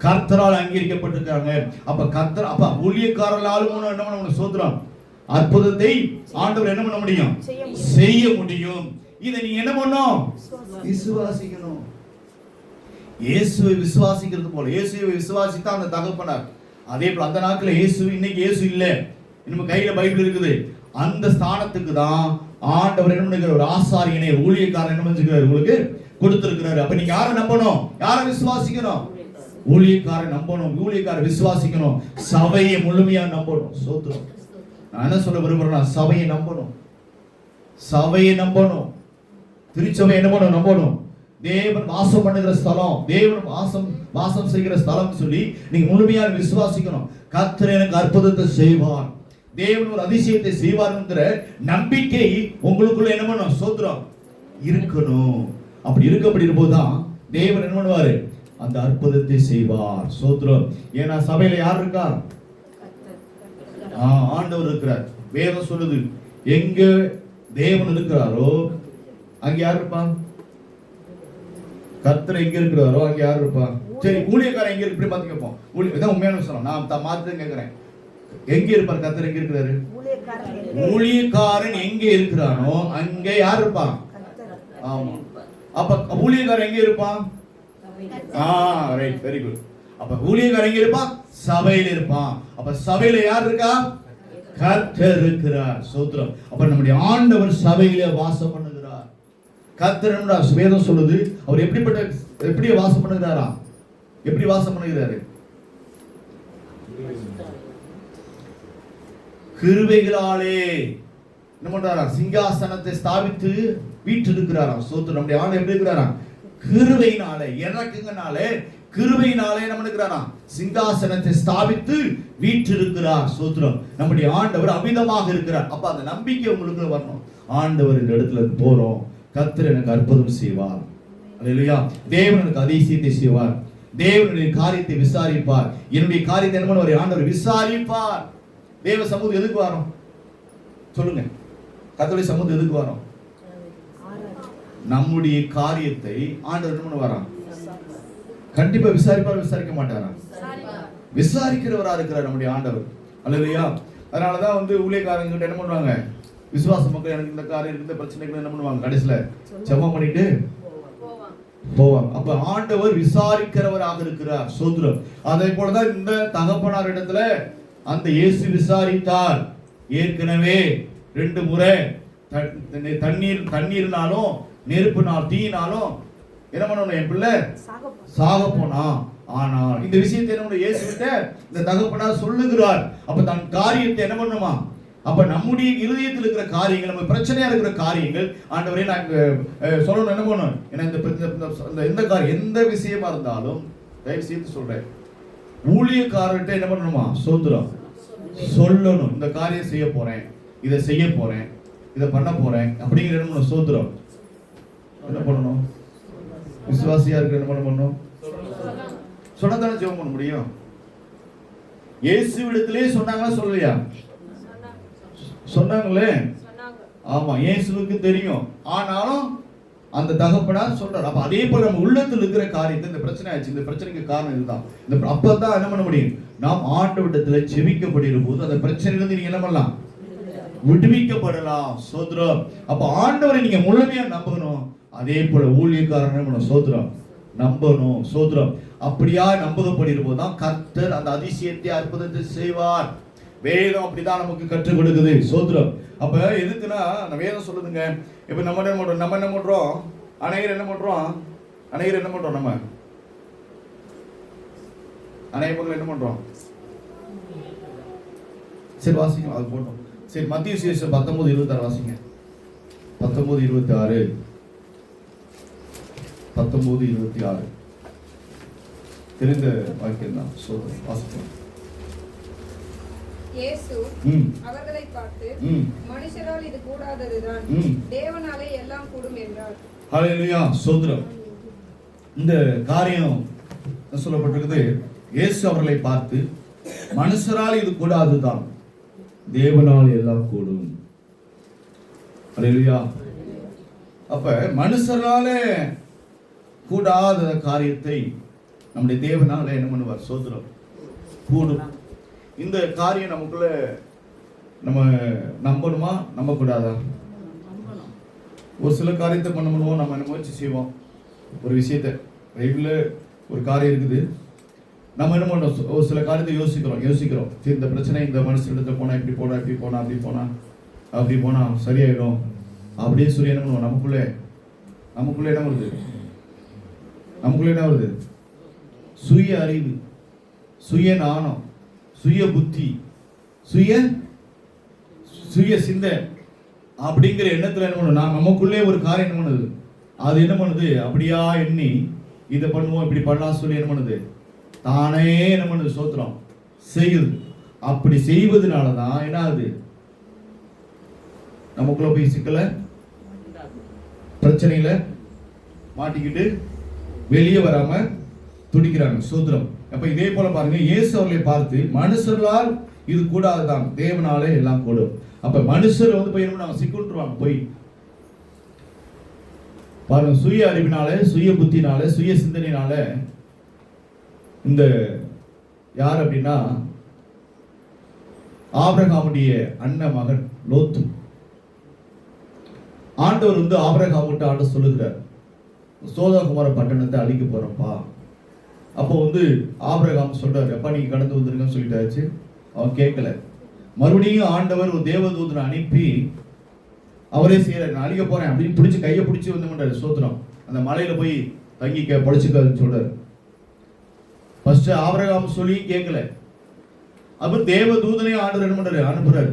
கர்த்தரால் அங்கீகரிக்கப்பட்டிருக்காங்க. அப்ப கர்த்தர், அப்ப ஊழியக்காரர்களாலும் என்ன பண்ண முடியும்? சோத்திரம். அற்புதத்தை ஆண்டவர் என்ன பண்ண முடியும்? செய்ய முடியும். இதை நீங்க என்ன பண்ணணும்? விசுவாசிக்கணும். இயேசுவை விசுவாசிக்கிறது போல, இயேசுவை விசுவாசித்தா அந்த தகப்பனார். அதே போல அந்த நாட்கள் இயேசு, இன்னைக்கு இயேசு இல்ல, நம்ம கையில பைபிள் இருக்குது. அந்த ஸ்தானத்துக்கு தான் ஆண்டவர் என்ன பண்ணுகிறார்? ஒரு ஆசாரியனை, ஊழியக்காரன் என்ன பண்ணிருக்காரு? உங்களுக்கு கொடுத்திருக்கிறாரு. அப்ப நீங்க யாரை நம்பணும்? யாரை விசுவாசிக்கணும்? ஊழியக்காரன் நம்பணும். ஊழியக்காரன் விசுவாசிக்கணும். சபையை முழுமையா நம்பணும். சோத்திரம். நான் என்ன சொல்ல விரும்புறேன்னா, சபையை நம்பணும். சபையை நம்பணும். திருச்சபை என்ன பண்ணணும்? நம்பணும். தேவன் வாசம் பண்ணுகிற ஸ்தலம், தேவன் வாசம் செய்கிற ஸ்தலம் சொல்லி நீங்க முழுமையா விசுவாசிக்கணும். கர்த்தர் எனக்கு அற்புதத்தை செய்வார், தேவன் ஒரு அதிசயத்தை செய்வார் என்கிற நம்பிக்கை உங்களுக்குள்ள என்ன பண்ணணும்? சோத்திரம் இருக்கணும். அப்படி இருக்கப்படிருப்போதுதான் தேவன் என்ன பண்ணுவாரு? அந்த அற்புதத்தை செய்வார். சோத்திரம். ஏன்னா சபையில யார் இருக்கா? ஆண்டவர் இருக்கிறார். வேதம் சொல்லுது, எங்க தேவன் இருக்கிறாரோ அங்க யார் இருப்பான்? கர்த்தர் எங்க இருக்கிறாரோ அங்க யார் இருப்பான்? சரி, ஊழியக்காரன் எங்க இருக்கு? பார்த்து கேட்போம். இதான் உண்மையான விஷயம். நான் மாத்து கேட்கிறேன், எங்க இருப்பார்? கர்த்தர் எங்க இருக்கிறாரு? ஊழியக்காரன் எங்க இருக்கிறானோ அங்க யார் இருப்பான்? ஆமா. அப்ப ஊழியக்காரன் எங்க இருப்பான்? Right, very good. அப்ப ஊழியக்காரன் எங்க இருப்பான்? சபையில இருப்பான். அப்ப சபையில யார் இருக்கா? கர்த்தர் இருக்கிறார். சோத்திரம். அப்ப நம்முடைய ஆண்டவர் சபையிலே வாசம் பண்ணுகிறார். கர்த்தர் வேதம் சொல்லுது, அவர் எப்படி வாசம் பண்ணுகிறாரா? எப்படி வாசம் பண்ணுகிறாரு? கிருபைகளாலே என்ன பண்றாரா? சிங்காசனத்தை ஸ்தாபித்து வீற்றிருக்கிறாராம். சோத்திரம். நம்முடைய ஆண்டவர் எப்படி இருக்கிறாராம்? கிருபையினாலே, இறக்கங்கனாலே, கிருபையினாலே என்ன பண்ணுகிறாராம்? சிங்காசனத்தை ஸ்தாபித்து வீற்றிருக்கிறார். சோத்திரம். நம்முடைய ஆண்டவர் அமிதமாக இருக்கிறார். அப்ப அந்த நம்பிக்கை உங்களுக்கு வரணும். ஆண்டவர் இந்த இடத்துல போறோம், கர்த்தர் எனக்கு அற்புதம் செய்வார். அல்லேலூயா. தேவன் எனக்கு அதிசயத்தை செய்வார். தேவனுடைய காரியத்தை விசாரிப்பார். என்னுடைய காரியத்தை என்ன பண்ணுவார்? ஆண்டவர் விசாரிப்பார். தேவ சமூகம் எதுக்கு வரும்? சொல்லுங்க. கர்த்தருடைய சமூகம் எதுக்கு வரும்? நம்முடைய காரியத்தை ஆண்டவர் என்ன பண்ணுவாராம்? கண்டிப்பா விசாரிப்பார். விசாரிக்க மாட்டாரா? விசாரிக்கிறவரா இருக்கிறார் நம்முடைய ஆண்டவர். அல்லேலூயா. அதனாலதான் ஊழியக்காரங்க கிட்ட என்ன பண்ணுவாங்க? விசுவாச மக்கள், எனக்கு இந்த காரியம் இருக்கு, இந்த பிரச்சனைகள் என்ன பண்ணுவாங்க? கடைசியில ஜெபம் பண்ணிட்டு போவாங்க. அப்ப ஆண்டவர் விசாரிக்கிறவராக இருக்கிறார். சோத்திரம். அதே போலதான் இந்த தகப்பனார் இடத்துல அந்த இயேசு விசாரித்தார். ஏற்கனவே 2 முறை தண்ணீர்னாலும் நெருப்புனால் தீயினாலும் என்ன பண்ணணும்? என் பிள்ளை சாக போனா. ஆனால் இந்த விஷயத்தை என்ன இயேசு கிட்ட இந்த தகப்பனார் சொல்லுகிறார். அப்ப தன் காரியத்தை என்ன பண்ணுமா? அப்ப நம்முடைய இருதயத்தில் இருக்கிற காரியங்கள், நம்ம பிரச்சனையா இருக்கிற காரியங்கள், ஆண்டவரே நான் சொல்லணும் என்ன பண்ணணும், ஏன்னா இந்த காரியம் எந்த விஷயமா இருந்தாலும் தயவு செய்து சொல்றேன், ஊழியக்காரர்கிட்ட என்ன பண்ணணுமா, சோத்திரம் சொல்லணும். இந்த காரியம் செய்ய போறேன், இதை செய்ய போறேன், இதை பண்ண போறேன் அப்படிங்கிற என்ன சோத்திரம் என்ன பண்ணணும். விசுவாசியா இருக்க என்ன பண்ணணும், சொன்னதானே ஜெபம் பண்ண முடியும். இயேசுவிடத்திலே சொன்னாங்களா சொல்லலையா? சொன்னாங்களே. ஆமா, இயேசுவுக்கு தெரியும். ஆனாலும் அந்த தகப்பனார் சொல்றாரு. அப்ப அதே போல நம்ம உள்ளத்தில் இருக்கிற காரியத்தை, இந்த பிரச்சனை ஆச்சு, இந்த பிரச்சனைக்கு காரணம் இதுதான், இந்த அப்பதான் என்ன பண்ண முடியும், நாம் ஆண்டவரிடத்துல ஜெபிக்கப்படுகிற போது அந்த பிரச்சனையிலிருந்து நீங்க என்ன பண்ணலாம், விடுவிக்கப்படலாம். சோத்திரம். அப்ப ஆண்டவரை நீங்க முழுமையா நம்பணும். அதே போல ஊழியக்காரன் என்ன பண்ணணும், சோத்திரம் நம்பணும். சோத்திரம். அப்படியா நம்பப்படுகிற போதுதான் கர்த்தர் அந்த அதிசயத்தை அற்புதத்தை செய்வார். வேதம் அப்படிதான் நமக்கு கற்றுக் கொடுக்குது. சோத்திரம். அப்ப எதுக்குன்னா அந்த வேதம் சொல்லுதுங்க. இப்ப நம்ம என்ன பண்றோம், அநேகர் என்ன பண்றோம், நம்ம அநேகர்கள் என்ன பண்றோம், சரி வாசிங்க, அது போட்டோம். சரி, மத்திய சுவிசேஷம் 19:26 வாசிங்க. 19:26 19:26 தெரிந்த வாக்கியம் தான். சோதனை வாசிப்போம். இயேசு அவர்களை பார்த்து, மனுஷரால் இது கூடாததுதான், தேவனாலே எல்லாம் கூடும் என்றார். ஹல்லேலூயா. சோதரம். இந்த காரியம் சொல்லப்பட்டிருக்குது, இயேசு அவர்களை பார்த்து, மனுஷரால் இது கூடாததுதான், தேவனால் எல்லாம் கூடும். ஹல்லேலூயா. அப்ப மனுஷரால கூடாத காரியத்தை நம்முடைய தேவனால என்ன பண்ணுவார், சோதரம் கூடும். இந்த காரியம் நமக்குள்ள நம்ம நம்பணுமா, நம்ப கூடாதா? ஒரு சில காரியத்தை பண்ண முடியும், நம்ம முயற்சி செய்வோம். ஒரு விஷயத்தை ரெகுலர் ஒரு காரியம் இருக்குது, நம்ம என்ன பண்ணோம், ஒரு சில காரியத்தை யோசிக்கிறோம். சரி, இந்த பிரச்சனை இந்த மனுஷனிடத்துல போனா இப்படி போனா, அப்படி போனா சரியாயிடும் அப்படின்னு சொல்லி என்ன பண்ணுவோம், நமக்குள்ள என்ன வருது, சுய அறிவு, சுய நாணம், சுய புத்தி, சுய சிந்தை அப்படிங்கிற எண்ணத்துல என்ன பண்ணும், நமக்குள்ளே ஒரு காரியம் என்ன பண்ணுது, அது என்ன பண்ணுது, அப்படியா எண்ணி இதை பண்ணுவோம், இப்படி பண்ணலாம் சொல்லி என்ன பண்ணுது, தானே என்ன பண்ணுது, சோத்திரம் செய்யுது. அப்படி செய்வதனாலதான் என்ன ஆகுது, நமக்குள்ள போய் சிக்கல பிரச்சனையில மாட்டிக்கிட்டு வெளியே வராம துடிக்கிறாங்க. சோத்திரம். அப்ப இதே போல பாருங்க, இயேசு அவர்களை பார்த்து, மனுஷர்களால் இது கூடாதுதான், தேவனாலே எல்லாம் கூடும். அப்ப மனுஷர் போய் என்ன சிக்குன்றுவாங்க. போய் பாருங்க, சுய அறிவினால, சுய புத்தினால, சுய சிந்தனையினால இந்த யார் அப்படின்னா ஆபிரகாமுடைய அண்ணன் மகன் லோத்து. ஆண்டவர் ஆபிரகாமுட்ட ஆண்டவர் சொல்லுகிறார், சோதோகுமர பட்டணத்தை அழிக்க போறப்பா. அப்போ ஆபிரகாம் சொல்றாரு, அப்பா நீங்க கடந்து வந்துருங்கன்னு சொல்லிட்டாச்சு. அவன் கேட்கல. மறுபடியும் ஆண்டவர் ஒரு தேவதூதனை அனுப்பி அவரே செய்யறாரு, நான் அழிக்க போறேன் அப்படின்னு கையை பிடிச்சி பண்றாரு. சோத்திரம். அந்த மலையில போய் தங்கிக்க பொழைச்சுக்காதுன்னு சொல்றாரு. ஃபர்ஸ்ட் ஆபிரகாம் சொல்லி கேட்கல. அப்ப தேவதூதனையும் ஆண்டவர் என்ன பண்றாரு, அனுப்புறாரு.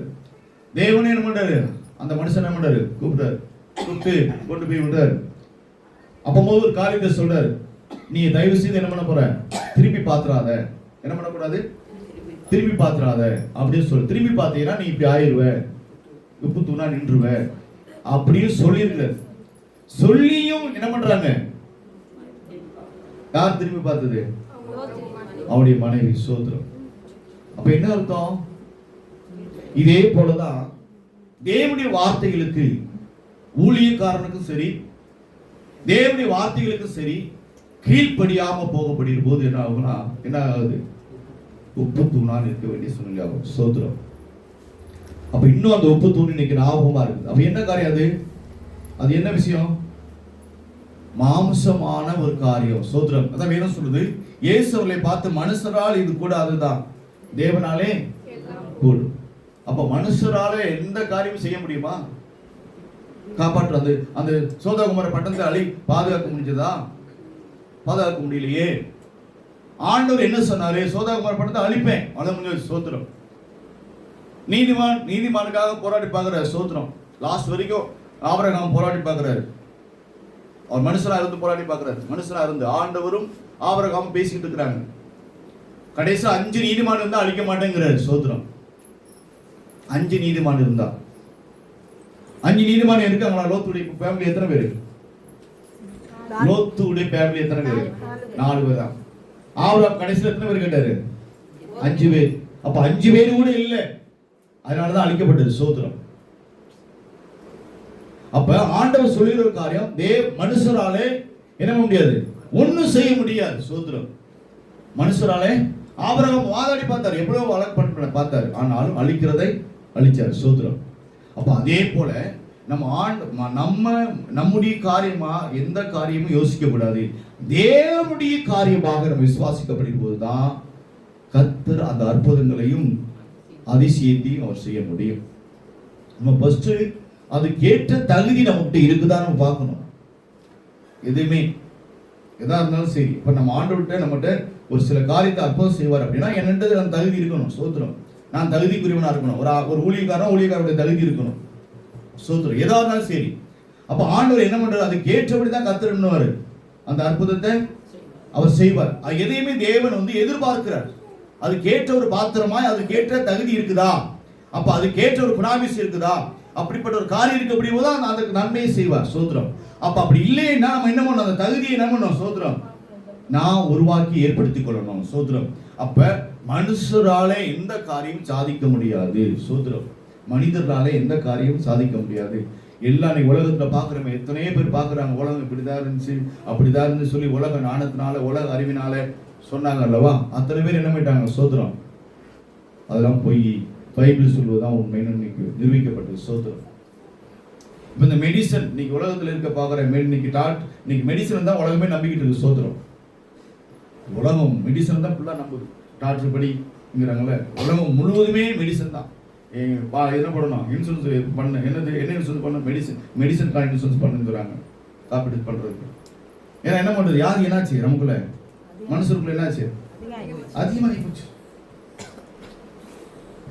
தேவனே என்ன பண்றாரு, அந்த மனுஷன் என்ன பண்றாரு, கூப்பிட்டு கொண்டு போய் விடுறாரு. அப்போது ஒரு காரியத்தை சொல்றாரு, நீ தயவு செய்து என்ன பண்ண போற, திரும்பி பாத்துறாத, என்ன பண்ணக்கூடாது, திரும்பி பாத்துறாத அப்படின்னு சொல்லு. திரும்பி பார்த்தீங்கன்னா நீ இப்படி ஆயிடுவ, உப்பு தூணா நின்றுவ அப்படின்னு சொல்லியிருக்காரு. சொல்லியும் என்ன பண்றாங்க, யார் திரும்பி பார்த்தது, அவருடைய மனைவி. சோத்திரம். அப்ப என்ன அர்த்தம், இதே போலதான் தேவனுடைய வார்த்தைகளுக்கு, ஊழியக்காரனுக்கும் சரி, தேவனுடைய வார்த்தைகளுக்கும் சரி, கீழ்ப்படியாம போகப்படுகிற போது என்ன ஆகும்னா, என்ன ஆகுது, உப்பு தூணால் இருக்க வேண்டிய சூழ்நிலை ஆகும். சோத்திரம். அப்ப இன்னும் அந்த உப்பு தூண் இன்னைக்கு ஞாபகமா இருக்குது. அப்ப என்ன காரியம் அது என்ன விஷயம், மாம்சமான ஒரு காரியம். சோத்திரம். அதான் வேணும் சொல்லுது, இயேசு அவர்களை பார்த்து, மனுஷரால் இது கூட அதுதான், தேவனாலே கூடும். அப்ப மனுஷரால எந்த காரியமும் செய்ய முடியுமா, காப்பாற்றுறது, அந்த சோதோகுமர பட்டணத்தை பாதுகாக்க முடிஞ்சதா, பாதுகாக்க முடியலையே. ஆண்டவர் என்ன சொன்னாரு, சோதோகுமர பட்டணத்தை அழிப்பேன், அவ்வளவு முடிஞ்சு. சோத்திரம். நீதிமானுக்காக போராடி பார்க்கிறார். சோத்திரம். லாஸ்ட் வரைக்கும் ஆபிரகாம் போராடி பார்க்கிறாரு. அவர் மனுஷனா இருந்து போராடி பார்க்கிறாரு. மனுஷனா இருந்து ஆண்டவரும் ஆபிரகாமும் பேசிக்கிட்டு இருக்கிறாங்க. கடைசியா 5 நீதிமான் இருந்தா அழிக்க மாட்டேங்கிறாரு. சோத்திரம். 5 நீதிமான் இருந்தா 5 நீதிமான் இருக்காங்களா? லோத்துடைய ஃபேமிலி எத்தனை பேரு? லோத்துடைய ஃபேமிலி எத்தனை பேரு? 4 பேர் தான். ஆபிரகாம் கடைசியில் எத்தனை பேர் கேட்டாரு? 5 பேர். அப்ப 5 பேர் கூட இல்ல, அதனாலதான் அழிக்கப்பட்டது. சோத்திரம். அப்ப ஆண்டவர் சொல்லுகிற ஒரு காரியம் மனுஷராலே என்ன பண்ண முடியாது, ஒண்ணும் செய்ய முடியாது. சோத்திரம். மனுஷராலே ஆபிரகாம் வாதாடி பார்த்தார், எவ்வளவு வழக்கு பண்ண பார்த்தாரு, ஆனாலும் அழிக்கிறதை அழிச்சார். சோத்திரம். அப்ப அதே போல நம்முடைய காரியமா எந்த காரியமும் யோசிக்கப்படாது. தேவனுடைய காரியமாக நம்ம விசுவாசிக்கப்படும் போதுதான் கர்த்தர் அந்த அற்புதங்களையும் அதிசயத்தையும் அவர் செய்ய முடியும். நம்ம ஃபர்ஸ்ட் அதுக்கேற்ற தகுதி நம்மகிட்ட இருக்குதான் நம்ம பார்க்கணும். எதுவுமே எதா இருந்தாலும் சரி, இப்ப நம்ம ஆண்டவர்கிட்ட நம்மகிட்ட ஒரு சில காரியத்தை அற்புதம் செய்வார் அப்படின்னா என்னன்றது அந்த தகுதி இருக்கணும். சோத்திரம். நான் தகுதிக்குரியவனா இருக்கணும். ஒரு ஊழியக்காரனுடைய தகுதி இருக்கணும். சோத்திரம். எதா இருந்தாலும் சரி. அப்ப ஆண்டவர் என்ன பண்றாரு, அதுக்கு ஏற்றபடிதான் கர்த்தர் பண்ணுவாரு, அந்த அற்புதத்தை அவர் செய்வார். எதையுமே தேவன் எதிர்பார்க்கிறார். அதுக்கேற்ற ஒரு பாத்திரமாய் அதுக்கேற்ற தகுதி இருக்குதா, அப்ப அதுக்கேற்ற ஒரு குணாபிஷேகம் இருக்குதா, அப்படிப்பட்ட ஒரு காரியம் இருக்கு. அப்படி போது அதுக்கு நன்மையை செய்வார். சோத்திரம். அப்ப அப்படி இல்லைன்னா நம்ம என்ன பண்ணணும், அந்த தகுதியை என்ன பண்ணணும், சோத்திரம், நான் உருவாக்கி ஏற்படுத்திக் கொள்ளணும். சோத்திரம். அப்ப மனுஷராலே எந்த காரியம் சாதிக்க முடியாது. சோத்திரம். மனிதர்களாலே எந்த காரியமும் சாதிக்க முடியாது. எல்லாம் நீ உலகத்துல பாக்குறோமே, எத்தனையோ பேர் பாக்குறாங்க, உலகம் இப்படிதான் இருந்துச்சு அப்படிதான் இருந்து சொல்லி உலக ஞானத்தினால உலக அறிவினால சொன்னாங்க அல்லவா, அத்தனை பேர் என்ன பண்ணிட்டாங்க. சோத்திரம். அதெல்லாம் போய் பைபிள் சொல்வதுதான் உண்மைன்னு நிரூபிக்கப்பட்டது. சோத்திரம். இப்ப இந்த மெடிசன் இன்னைக்கு உலகத்துல இருக்க பாக்குற இன்னைக்கு மெடிசன் தான் உலகமே நம்பிக்கிட்டு இருக்கு. சோத்திரம். உலகம் மெடிசன் தான் ஃபுல்லா நம்புது. டாக்டர் படிங்கிறாங்கல்ல, உலகம் முழுவதுமே மெடிசன் தான். என்ன பண்ணணும், இன்சூரன்ஸ் பண்ண, என்ன இன்சூரன்ஸ் பண்ண, மெடிசன் கார்டு இன்சூரன்ஸ் பண்ணுங்கிறாங்க, காப்பீடு பண்றதுக்கு. ஏன்னா என்ன பண்றது, யாரு என்னாச்சு, நமக்குள்ள மனுஷருக்குள்ள என்னாச்சு, அதிகமாகி போச்சு.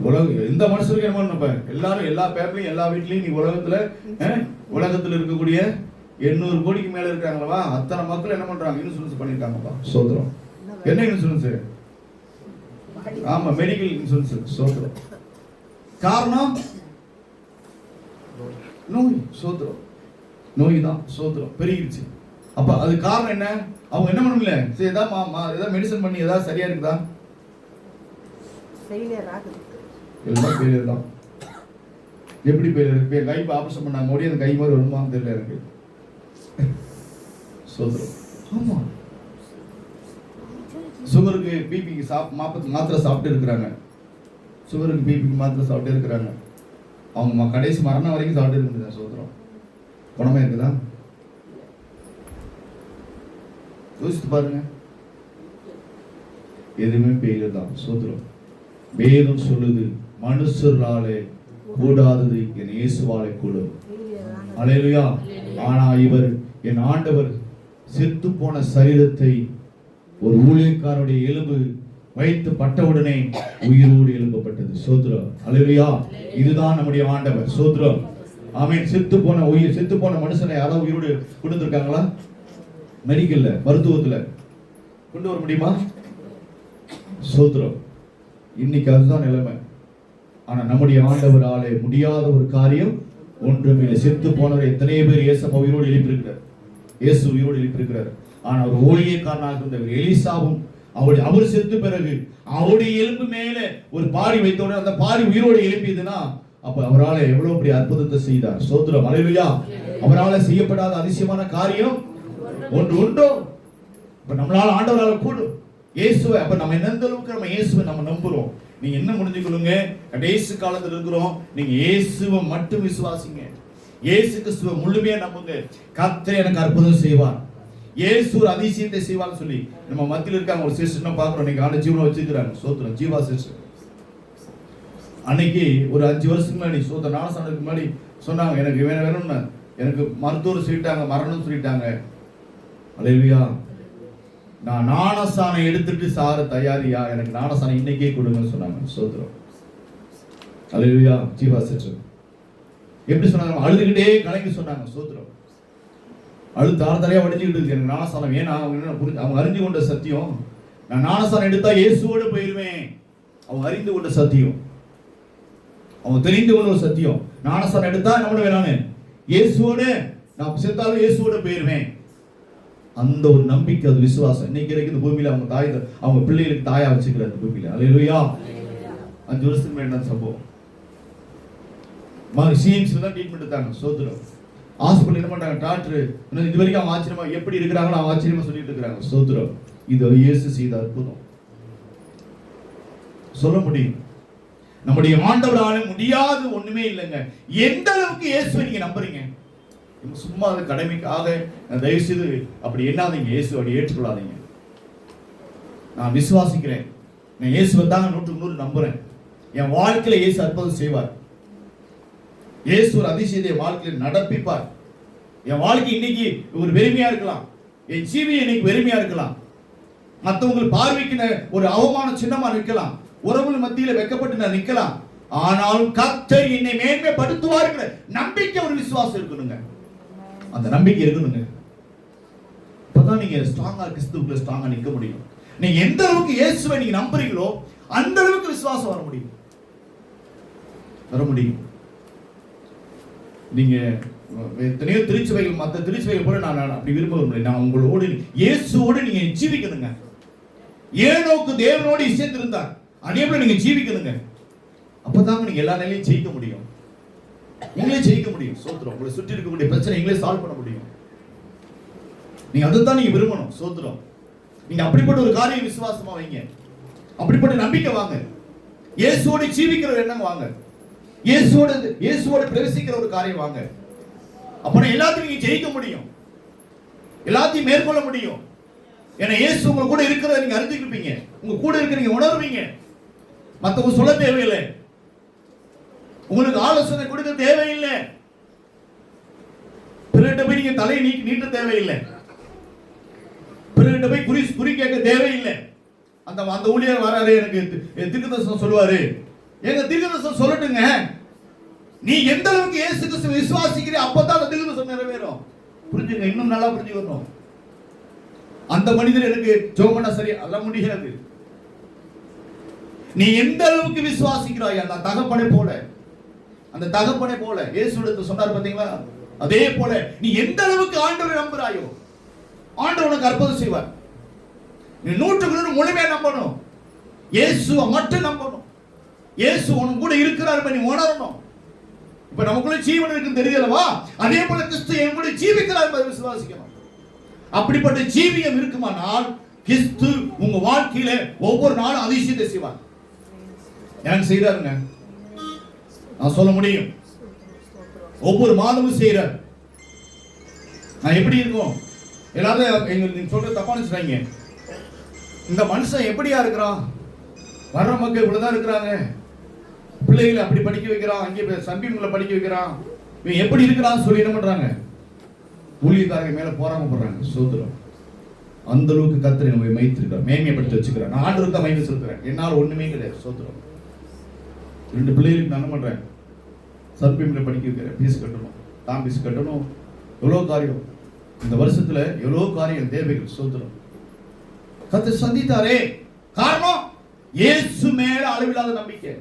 உலகம் எந்த மனுஷருக்கு என்ன பண்ண, எல்லாரும் எல்லா பேப்பர்லயும் எல்லா வீட்லயும் நீ உலகத்துல இருக்கக்கூடிய 800 கோடிக்கு மேல இருக்காங்களவா, அத்தனை மக்கள் என்ன பண்றாங்க, இன்சூரன்ஸ் பண்ணிருக்காங்கப்பா. சோத்திரம். என்ன இன்சூரன்ஸ்? ஆமா, மெடிக்கல் இன்சூரன்ஸ். சோத்திரம். காரணம் நோய். சோத்திரம். நோய் தான். சோத்திரம். பெருகிடுச்சு. அப்ப அது காரணம் என்ன, அவங்க என்ன பண்ணல, சரி ஏதாவது மெடிசன் பண்ணி ஏதாவது சரியா இருக்குதா, எல்லாம் ஃபெயிலியர் தான். எப்படி ஃபெயிலியர்? கை ஆபரேஷன் பண்ணாங்க, மறுபடியும் அந்த கை மாதிரி வருமானு தெரியல எனக்கு. சோத்திரம். ஆமா, சுகருக்கு பிபிக்கு மாத்திரை சாப்பிட்டு இருக்கிறாங்க. சுகருக்கு பிபிக்கு மாத்திரை சாப்பிட்டே இருக்கிறாங்க. அவங்க கடைசி மரணம் வரைக்கும் சாப்பிட்டு இருக்குது. சோத்திரம். குணமே இருக்குதா? யோசித்து பாருங்க. எதுவுமே ஃபெயிலியர் தான். சோத்திரம். வேதம் சொல்லுது, மனுஷராலே கூடாதது என் இயேசுவாலே கூடும். அல்லேலூயா. ஆனா இவர் என் ஆண்டவர் செத்து போன சரீரத்தை ஒரு ஊழியக்காரனுடைய எலும்பு வைத்து பட்டவுடனே உயிரோடு எழுப்பப்பட்டது. சோத்திரம். அல்லேலூயா. இதுதான் நம்முடைய ஆண்டவர். சோத்திரம். ஆமென். செத்து போன மனுஷனை யாராவது உயிரோடு கொடுத்திருக்காங்களா? மெடிக்கல்ல, மருத்துவத்துல கொண்டு வர முடியுமா? சோத்திரம். இன்னைக்கு அதுதான் நிலைமை. ஆனா நம்முடைய ஆண்டவராலே முடியாத ஒரு காரியம் ஒன்றுமில்லை. செத்து போனவர் எத்தனை பேர் இயேசு உயிரோடு எழுப்பியிருக்கிறார். இயேசு உயிரோடு எழுப்பியிருக்கிறார். ஆனா ஒரு ஊழியக்காரனாக இருந்தவர் எலிசாவும் அவர் செத்து பிறகு அவருடைய எலும்பு மேல ஒரு பாடி வைத்தோட அந்த பாடி உயிரோடு எழுப்பியதுன்னா அப்ப அவரால் எவ்வளவு பெரிய அற்புதத்தை செய்தார். சோத்திரம். அல்லேலூயா. அவரால் செய்யப்படாத அதிசயமான காரியம் ஒன்று உண்டோ? இப்ப நம்மளால ஆண்டவரால் கூடும். இயேசுவை அப்ப நம்ம எந்த அளவுக்கு நம்ம இயேசுவை நம்ம நம்புறோம். நீங்க என்ன முடிஞ்சுக்கொள்ளுங்க, கடைசி காலத்துல இருக்கிறோம். நீங்க இயேசுவை மட்டும் விசுவாசிங்க. இயேசு கிறிஸ்துவை முழுமையா நம்புங்க. கர்த்தர் எனக்கு அற்புதம் செய்வார், இயேசு ஒரு அதிசயத்தை செய்வார்னு சொல்லி நம்ம மத்தியில் இருக்காங்க. ஒரு சிஸ்டர் பாக்குறோம், நீங்க ஆண்டு ஜீவனை வச்சிருக்காங்க. சோத்திரம். ஜீவா சிஸ்டர் அன்னைக்கு ஒரு 5 வருஷத்துக்கு முன்னாடி சோத்திர ஞானஸ்தானத்துக்கு முன்னாடி சொன்னாங்க, எனக்கு வேணும்னு எனக்கு மருத்துவர் சொல்லிட்டாங்க, மரணம் சொல்லிட்டாங்க. அல்லேலூயா. நான் ஞானஸ்தானம் எடுத்துட்டு சார தயாரியா, எனக்கு ஞானஸ்தானம் இன்னைக்கே கொடுங்கன்னு சொன்னாங்க. சோத்திரம். அல்லேலூயா. ஜீவா சிஸ்டர் எப்படி சொன்னாங்க? அழுதுகிட்டே கலங்கி சொன்னாங்க. ஸ்தோத்திரம். அழுது தாரதாரையா வடிஞ்சுக்கிட்டு இருக்கு. எனக்கு ஞானஸ்தானம் ஏன்னா அவங்க அறிந்து கொண்ட சத்தியம், நான் ஞானஸ்தானம் எடுத்தா இயேசுவோடு போயிருவேன். அவங்க அறிந்து கொண்ட சத்தியம், அவங்க தெரிந்து கொண்ட ஒரு சத்தியம். ஞானஸ்தானம் எடுத்தா என்ன பண்ணுவேன்? நான் இயேசுவோடு, நான் செத்தாலும் இயேசுவோடு போயிருவேன். அந்த ஒரு நம்பிக்கை, அது விசுவாசம். இன்னைக்கு வரைக்கும் இந்த பூமியில அவங்க தாய், அவங்க பிள்ளைகளுக்கு தாயா வச்சுக்கிறார் இந்த பூமியில. அல்லேலூயா. 5 வருஷத்துக்கு முன்னாடி சம்பவம். சிஎம்சில தான் ட்ரீட்மெண்ட் எடுத்தாங்க. ஸ்தோத்திரம். ஹாஸ்பிட்டல் என்ன பண்றாங்க? டாக்டர் இது வரைக்கும் அவங்க ஆச்சரியமா எப்படி இருக்கிறாங்களோ அவங்க ஆச்சரியமா சொல்லிட்டு இருக்காங்க. ஸ்தோத்திரம். இது இயேசு செய்த அற்புதம். சொல்ல முடியும், நம்முடைய ஆண்டவரால முடியாத ஒண்ணுமே இல்லைங்க. எந்த அளவுக்கு இயேசுவை நீங்க நம்புறீங்க? சும்மா அது கடமைக்காக தயவு செய்து அப்படி என்னாதீங்க. இயேசு அப்படி ஏற்றுக்கொள்ளாதீங்க. நான் விசுவாசிக்கிறேன், நான் இயேசுவை தாங்க 100க்கு 100 நம்புறேன். என் வாழ்க்கையில இயேசு அற்புதம் செய்வார். இயேசு ஒரு அதிசயத்தை வாழ்க்கையில் நடப்பிப்பார். என் வாழ்க்கை இன்னைக்கு ஒரு வெறுமையா இருக்கலாம், என் ஜீவியம் இன்னைக்கு வெறுமையா இருக்கலாம், மற்றவங்களுக்கு பார்வைக்கு ஒரு அவமான சின்னமா நிற்கலாம், உறவுகள் மத்தியில வெக்கப்பட்டு நான் நிற்கலாம். ஆனாலும் கர்த்தர் என்னை மேன்மைப்படுத்துவார் நம்பிக்கை, ஒரு விசுவாசம் இருக்கணுங்க. அந்த நம்பிக்கை இருக்கணுங்க. அப்பதான் நீங்க ஸ்ட்ராங்கா கிறிஸ்துவுக்குள்ள ஸ்ட்ராங்கா நிற்க முடியும். நீங்க எந்த அளவுக்கு இயேசுவை நீங்க நம்புறீங்களோ அந்த அளவுக்கு விசுவாசம் வர முடியும். நீங்க எத்தனையோ திருச்சபைகள், மற்ற திருச்சபைகள் போல நான் அப்படி விரும்பவில்லை. நான் உங்களோடு இயேசுவோடு நீங்க ஜீவிக்கணுங்க. ஏனோக்கு தேவனோடு இசைந்திருந்தார், அதே போல நீங்க ஜீவிக்கணுங்க. அப்பதான் நீங்க எல்லா நிலையும் ஜெயிக்க முடியும். நீங்களே ஜெயிக்க முடியும். சோத்திரம். உங்களை சுற்றி இருக்கக்கூடிய பிரச்சனை நீங்களே சால்வ் பண்ண முடியும். நீங்க அதுதான் நீங்க விரும்பணும். சோத்திரம். நீங்க அப்படிப்பட்ட ஒரு காரியம் விசுவாசமா வைங்க, அப்படிப்பட்ட நம்பிக்கை வாங்க, இயேசுவோடு ஜீவிக்கிற எண்ணம் வாங்க, இயேசுவோடு பிரவேசிக்கிற ஒரு காரியம் வாங்க. அப்ப எல்லாத்தையும் நீங்க ஜெயிக்க முடியும், எல்லாத்தையும் மேற்கொள்ள முடியும். ஏன்னா இயேசு உங்க கூட இருக்கிறத நீங்க அறிஞ்சுக்கிப்பீங்க, உங்க கூட இருக்கிற நீங்க உணர்வீங்க. மத்தவங்க சொல்ல தேவையில்லை, உங்களுக்கு ஆலோசனை கொடுக்க தேவையில்லை, பிறகிட்ட போய் நீங்க தலையை நீட்ட தேவையில்லை, பிறகிட்ட போய் குறி கேட்க தேவையில்லை. அந்த ஊழியர் வராரு, எனக்கு தீர்க்கதரிசனம் சொல்லுவாரு, எங்க தீர்க்கதரிசனம் சொல்லட்டுங்க. நீ எந்த அளவுக்கு இயேசு கிறிஸ்துவை விசுவாசிக்கிறீ அப்பதான் அந்த தீர்க்கதரிசனம் நிறைவேறும். புரிஞ்சுங்க, இன்னும் நல்லா புரிஞ்சுக்கணும். அந்த மனிதர் எனக்கு ஜெபம் பண்ண சரி அல்ல முடியாது. நீ எந்த அளவுக்கு விசுவாசிக்கிறாய், அந்த தகப்பனை போல இயேசு சொன்னார் பாத்தீங்களா, அதே போல நீ எந்த அளவுக்கு ஆண்டவரை நம்புறாயோ ஆண்டவர் உனக்கு அற்புதம் செய்வார். நீ 100க்கு 100 முழுமையா நம்பணும், இயேசுவை மட்டும் நம்பணும். இயேசு உன் கூட இருக்கிறார் நீ உணரணும். இப்ப நமக்குள்ள ஜீவன் இருக்குன்னு தெரியலவா, அதே போல கிறிஸ்து என் கூட ஜீவிக்கிறார் என்பதை விசுவாசிக்கணும். அப்படிப்பட்ட ஜீவியம் இருக்குமானால் கிறிஸ்து உங்க வாழ்க்கையில ஒவ்வொரு நாளும் அதிசயத்தை செய்வார். எனக்கு செய்யறாருங்க, நான் சொல்ல முடியும். ஒவ்வொரு மாதமும் செய்யறார். நான் எப்படி இருக்கும் எல்லாரும் நீங்க சொல்ற தப்பா நினைச்சுறாங்க. இந்த மனுஷன் எப்படியா இருக்கிறான், வர்ற மக்கள் இவ்வளவுதான் இருக்கிறாங்க, பிள்ளைகளை அப்படி படிக்க வைக்கிறான், அங்கே சம்பிங்களை படிக்க வைக்கிறான், இவன் எப்படி இருக்கிறான்னு சொல்லி என்ன பண்றாங்க, ஊழியக்காரங்க மேல போராம பண்றாங்க. சோதரம். அந்த அளவுக்கு கர்த்தர் நம்மை மைத்திருக்கிறார், மேன்மைப்படுத்தி வச்சுக்கிறார். நான் ஆண்டவருக்கு தான் மைந்து சொல்றேன், என்னால் ஒண்ணுமே கிடையாது. சோதரம். 2 பிள்ளைகளுக்கு நான் என்ன பண்றேன், சர்பிமில படிக்க வைக்கிறேன், பீஸ் கட்டணும், தான் பீஸ் கட்டணும், எவ்வளவு காரியம் இந்த வருஷத்துல, எவ்வளவு காரியம் தேவைகள். சோதரம். கர்த்தர் சந்தித்தாரே, காரணம் இயேசு மேல அளவில்லாத நம்பிக்கை.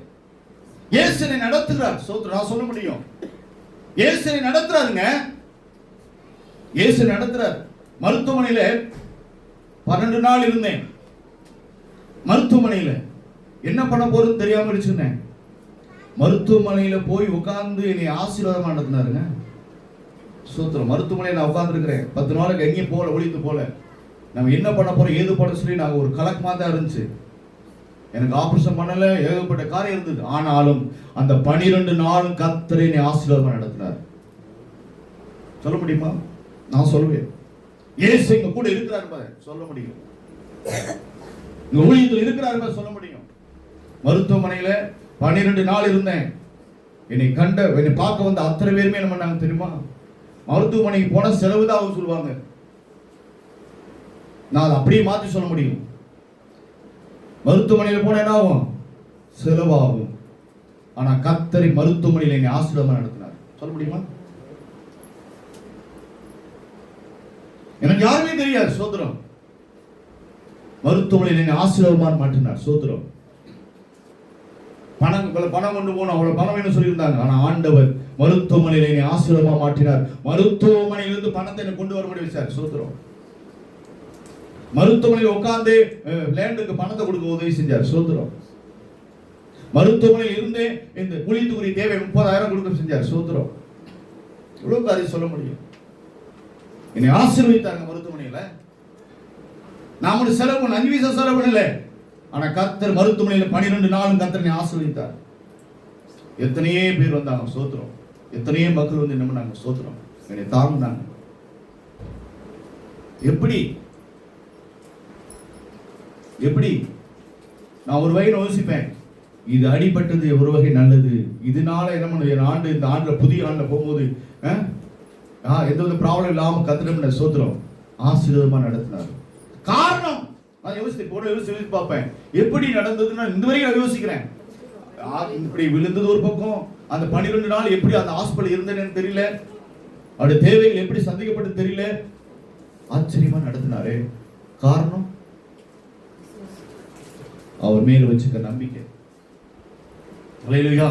இயேசுனை நடத்துகிறார். சோதரம். நான் சொல்ல முடியும், இயேசுனை நடத்துறாருங்க. இயேசு நடத்துறார். மருத்துவமனையில 12 நாள் இருந்தேன். மருத்துவமனையில என்ன பண்ண போறதுன்னு தெரியாம இருந்தேன். மருத்துவமனையில போய் உட்கார்ந்து என்னை ஆசீர்வாதமா நடத்தினாருங்க. சூத்திரம். மருத்துவமனையில நான் உட்கார்ந்து இருக்கிறேன். 10 நாளுக்கு எங்கேயும் போல, ஒழித்து போல. நம்ம என்ன பண்ண போறோம், ஏது பண்ண சொல்லி நாங்கள் ஒரு கலக்கமா தான் இருந்துச்சு. எனக்கு ஆபரேஷன் பண்ணல, ஏகப்பட்ட காரியம் இருந்தது. ஆனாலும் அந்த 12 நாளும் கர்த்தர் என்னை ஆசீர்வாதமா நடத்தினார். சொல்ல முடியுமா? நான் சொல்லுவேன், இயேசு எங்க கூட இருக்கிறார் சொல்ல முடியும், இந்த ஊழியத்தில் இருக்கிறார் சொல்ல முடியும். மருத்துவமனையில 12 நாள் இருந்தேன். என்னை பார்க்க வந்த அத்தனை பேருமே என்ன பண்ணாங்க தெரியுமா, மருத்துவமனைக்கு போன செலவு தான் அவங்க சொல்லுவாங்க. நான் அதை அப்படியே மாற்றி சொல்ல முடியும். மருத்துவமனையில் போன என்ன ஆகும், செலவாகும். ஆனா கர்த்தரை மருத்துவமனையில் என்னை ஆசீர்வாதமா நடத்தினார். சொல்ல முடியுமா? எனக்கு யாருமே தெரியாது. சோத்திரம். மருத்துவமனையில் என்னை ஆசீர்வாதமா மாற்றினார். சோத்திரம். பணம் கொண்டு போகணும், அவ்வளவு பணம் வேணும் சொல்லியிருந்தாங்க. ஆனா ஆண்டவர் மருத்துவமனையில் என்னை ஆசீர்வாதமா மாற்றினார். மருத்துவமனையிலிருந்து பணத்தை எனக்கு கொண்டு வர முடியும் சார். சோத்திரம். மருத்துவமனையில் உட்கார்ந்து லேண்டுக்கு பணத்தை கொடுக்க உதவி செஞ்சார். சோத்திரம். மருத்துவமனையில் இருந்தே இந்த குளித்துக்குரிய தேவை 30,000 கொடுக்க செஞ்சார். சோத்திரம். இவ்வளவு காரியம் சொல்ல முடியும். என்னை ஆசீர்வதித்தாங்க மருத்துவமனையில. நான் ஒரு செலவு 5 பைசா செலவு பண்ணல. ஆனா கர்த்தர் மருத்துவமனையில 12 நாளும் கர்த்தரை ஆசீர்வதித்தார். எத்தனையே பேர் வந்தாங்க. சோத்திரம். எத்தனையே மக்கள் வந்து என்ன பண்ணாங்க. சோத்திரம். என்னை தாங்கினாங்க. எப்படி எப்படி நான் ஒரு வகையில் யோசிப்பேன், இது அடிபட்டது ஒரு வகை நல்லது. இதனால என்ன பண்ணுது, ஆண்டு இந்த ஆண்டுல புதிய ஆண்டுல போகும்போது எந்த வித ப்ராப்ளம் இல்லாம கத்திர சோத்திரம் ஆசீர்வாதமா நடத்தினார். காரணம் நான் யோசித்து பார்ப்பேன் எப்படி நடந்ததுன்னு இந்த வரைக்கும் யோசிக்கிறேன். இப்படி விழுந்தது ஒரு பக்கம், அந்த 12 நாள் எப்படி அந்த ஹாஸ்பிட்டல் இருந்தேன்னு தெரியல, அவருடைய தேவைகள் எப்படி சந்திக்கப்பட்டு தெரியல, ஆச்சரியமா நடத்தினாரு. காரணம் அவர் மேல வச்சுக்க நம்பிக்கை. அல்லேலூயா.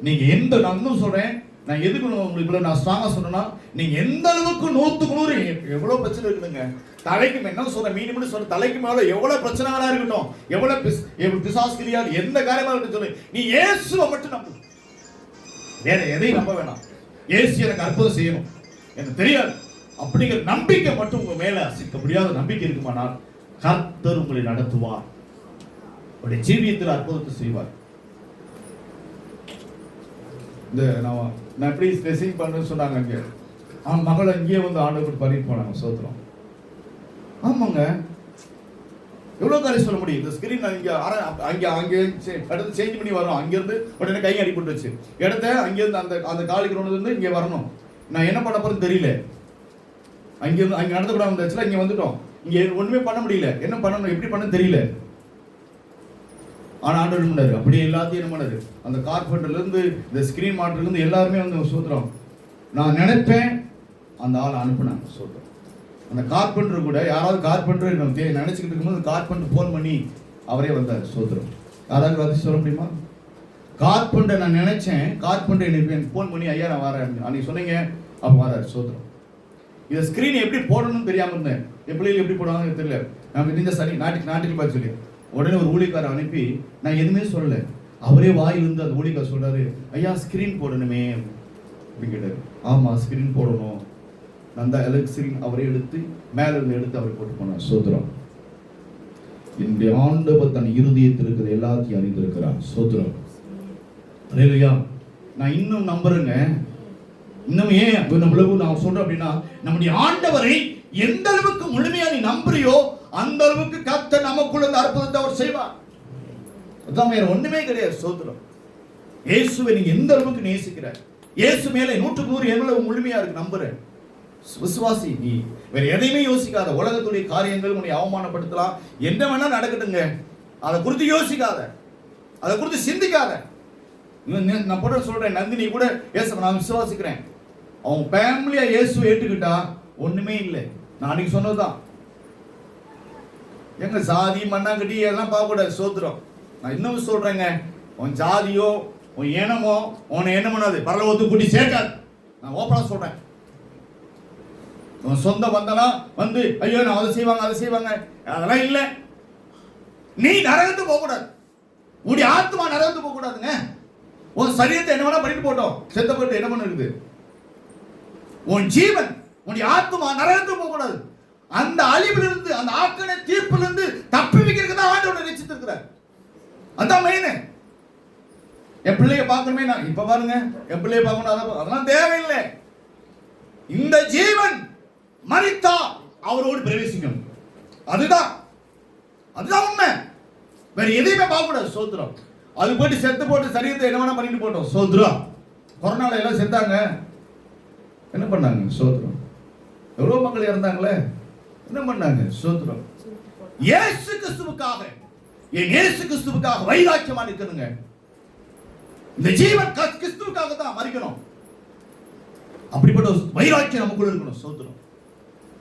நீங்க எந்த நான் சொல்றேன், நான் எதுக்கு உங்களுக்கு நான் ஸ்ட்ராங்கா சொன்னா, நீங்க எந்த அளவுக்கு 100க்கு 100 எவ்வளவு பிரச்சனை இருக்குதுங்க. தலைக்கு என்ன சொல்ற மீனிமம் சொல்ற, தலைக்கு மேல எவ்வளவு பிரச்சனைகளா இருக்கட்டும், எவ்வளவு பிசாசுகிரியா எந்த காரியமா இருக்கட்டும் சொல்லு, நீ இயேசுவை மட்டும் நம்பு. வேற எதையும் நம்ப வேணாம். இயேசு எனக்கு அற்புதம் செய்யணும் எனக்கு தெரியாது அப்படிங்கிற நம்பிக்கை மட்டும் உங்க மேல அசைக்க முடியாத நம்பிக்கை இருக்குமானால் கர்த்தர் உங்களை நடத்துவார். உடைய ஜீவியத்தில் அற்புதத்தை செய்வார். இந்த நான் எப்படி ஸ்பெசிங் பண்ணுன்னு சொன்னாங்க. அங்கே அவன் மகளை இங்கேயே வந்து ஆண்டவர் பண்ணிட்டு போனாங்க. சோத்திரம். ஆமாங்க, எவ்வளவு காரியம் சொல்ல முடியும். இந்த ஸ்கிரீன் அங்கே இடத்த சேஞ்ச் பண்ணி வரோம். அங்கிருந்து உடனே கை அடிப்பட்டு வச்சு இடத்த அங்கிருந்து அந்த காலி கிரௌண்ட் இருந்து இங்கே வரணும். நான் என்ன பண்ண போறேன்னு தெரியல. அங்கிருந்து அங்கே நடத்தக்கூடாது இருந்துச்சுல, இங்கே வந்துட்டோம். இங்கே ஒண்ணுமே பண்ண முடியல. என்ன பண்ணணும், எப்படி பண்ண தெரியல. ஆனா ஆண்டவர் பண்ணாரு, அப்படியே எல்லாத்தையும் என்ன பண்ணாரு, அந்த கார்பெண்டர்ல இருந்து இந்த ஸ்கிரீன் மாட்டர்ல இருந்து எல்லாருமே வந்து சோத்திரம். நான் நினைப்பேன் அந்த ஆள் அனுப்புனாங்க. சோத்திரம். அந்த கார்பெண்டர் கூட யாராவது கார்பெண்டர் நினைச்சுக்கிட்டு இருக்கும்போது கார்பெண்டர் போன் பண்ணி அவரே வந்தார். சோத்திரம். யாராவது வந்து சொல்ல முடியுமா? கார்பெண்டர் நான் நினைச்சேன், கார்பெண்டர் எனக்கு போன் பண்ணி ஐயா நான் வரேன் அன்னைக்கு சொன்னீங்க, அப்ப வராரு. சோத்திரம். இந்த ஸ்கிரீன் எப்படி போடணும்னு தெரியாம இருந்தேன். எப்படி போடுவாங்கன்னு தெரியல. நான் இந்த சனி நாட்டுக்கு பார்த்து சொல்லி உடனே ஒரு ஊழியக்காரை அனுப்பி, நான் எதுவுமே சொல்லல, அவரே வாயிலிருந்து அந்த ஊழியக்கார சொல்றாரு, ஐயா ஸ்கிரீன் போடணுமே அப்படின்னு கேட்டாரு. ஆமா ஸ்கிரீன் போடணும். அந்த ஸ்கிரீன் அவரே எடுத்து மேல இருந்து எடுத்து அவரை போட்டு போனார். சோத்திரம். என்னுடைய ஆண்டவர் தன் இருதயத்தில் இருக்கிற எல்லாத்தையும் அறிந்திருக்கிறார். சோத்திரம். அல்லேலூயா. நான் இன்னும் நம்புறேங்க. இன்னும் ஏன் நம்மளுக்கு நான் சொல்றேன் அப்படின்னா, நம்முடைய ஆண்டவரை எந்த அளவுக்கு முழுமையா நீ நம்புறியோ அந்த அளவுக்கு கர்த்தர் நமக்குள்ள இந்த அற்புதத்தை அவர் செய்வார். அதான் வேற ஒண்ணுமே கிடையாது. சோத்திரம். இயேசுவை நீங்க எந்த அளவுக்கு நேசிக்கிற, இயேசு மேல 100க்கு 100 எவ்வளவு முழுமையா இருக்கு நம்புறேன். விசுவாசி. நீ வேற எதையுமே யோசிக்காத. உலகத்துடைய காரியங்கள் உன்னை அவமானப்படுத்தலாம், என்ன வேணா நடக்கட்டுங்க, அதை குறித்து யோசிக்காத, அதை குறித்து சிந்திக்காத. நான் போட சொல்றேன், நந்தினி கூட இயேசு நான் விசுவாசிக்கிறேன், அவங்க ஃபேமிலியா இயேசுவை ஏற்றுக்கிட்டா ஒண்ணுமே இல்லை. நான் அன்னைக்கு சொன்னதுதான். எங்க சாதி மண்ணாங்கட்டி எல்லாம் பார்க்க கூடாது. சோத்திரம். நான் இன்னும் சொல்றேங்க, உன் ஜாதியோ உன் இனமோ உன்னை என்ன பண்ணாது, பரலோகத்துக்கு கூட்டி சேர்க்காது. நான் ஓப்பனா சொல்றேன். உன் சொந்த பந்தலாம் வந்து ஐயோ நான் அதை செய்வாங்க அதெல்லாம் இல்லை. நீ நரகத்துக்கு போக கூடாது. உன்னுடைய ஆத்மா நரகத்துக்கு போக கூடாதுங்க. உன் சரீரத்தை என்ன வேணா பண்ணிட்டு போட்டோம், செத்த போட்டு என்ன பண்ண இருக்குது. உன் ஜீவன் உன்னுடைய ஆத்மா நரகத்துக்கு போக கூடாது. அந்த அழிவிலிருந்து அந்த ஆக்கண தீர்ப்பிலிருந்து தப்பி வைக்கிறதுக்கு தான் ஆண்டவர் நினைச்சிருக்கிறார். அதான் மெயின். என் பிள்ளைய பார்க்கணுமே, நான் இப்ப பாருங்க என் பிள்ளைய பார்க்கணும், அதெல்லாம் தேவையில்லை. இந்த ஜீவன் மரித்தா அவரோடு பிரவேசிக்கும். அதுதான் உண்மை. வேற எதையுமே பார்க்க கூடாது. சோத்திரம். அது போட்டு செத்து போட்டு சரீரத்தை என்ன வேணா பண்ணிட்டு போட்டோம். சோத்திரம். கொரோனால எல்லாம் செத்தாங்க, என்ன பண்ணாங்க? சோத்திரம். எவ்வளவு மக்கள் இறந்தாங்களே, என்ன பண்ணாங்க? சோத்திரம். இயேசு கிறிஸ்துவுக்காக வைராக்கியமா நிற்கணுங்க. இந்த ஜீவன் கிறிஸ்துவுக்காக தான் மரிக்கணும். அப்படிப்பட்ட வைராக்கியம் நமக்குள்ள இருக்கணும். சோத்திரம்.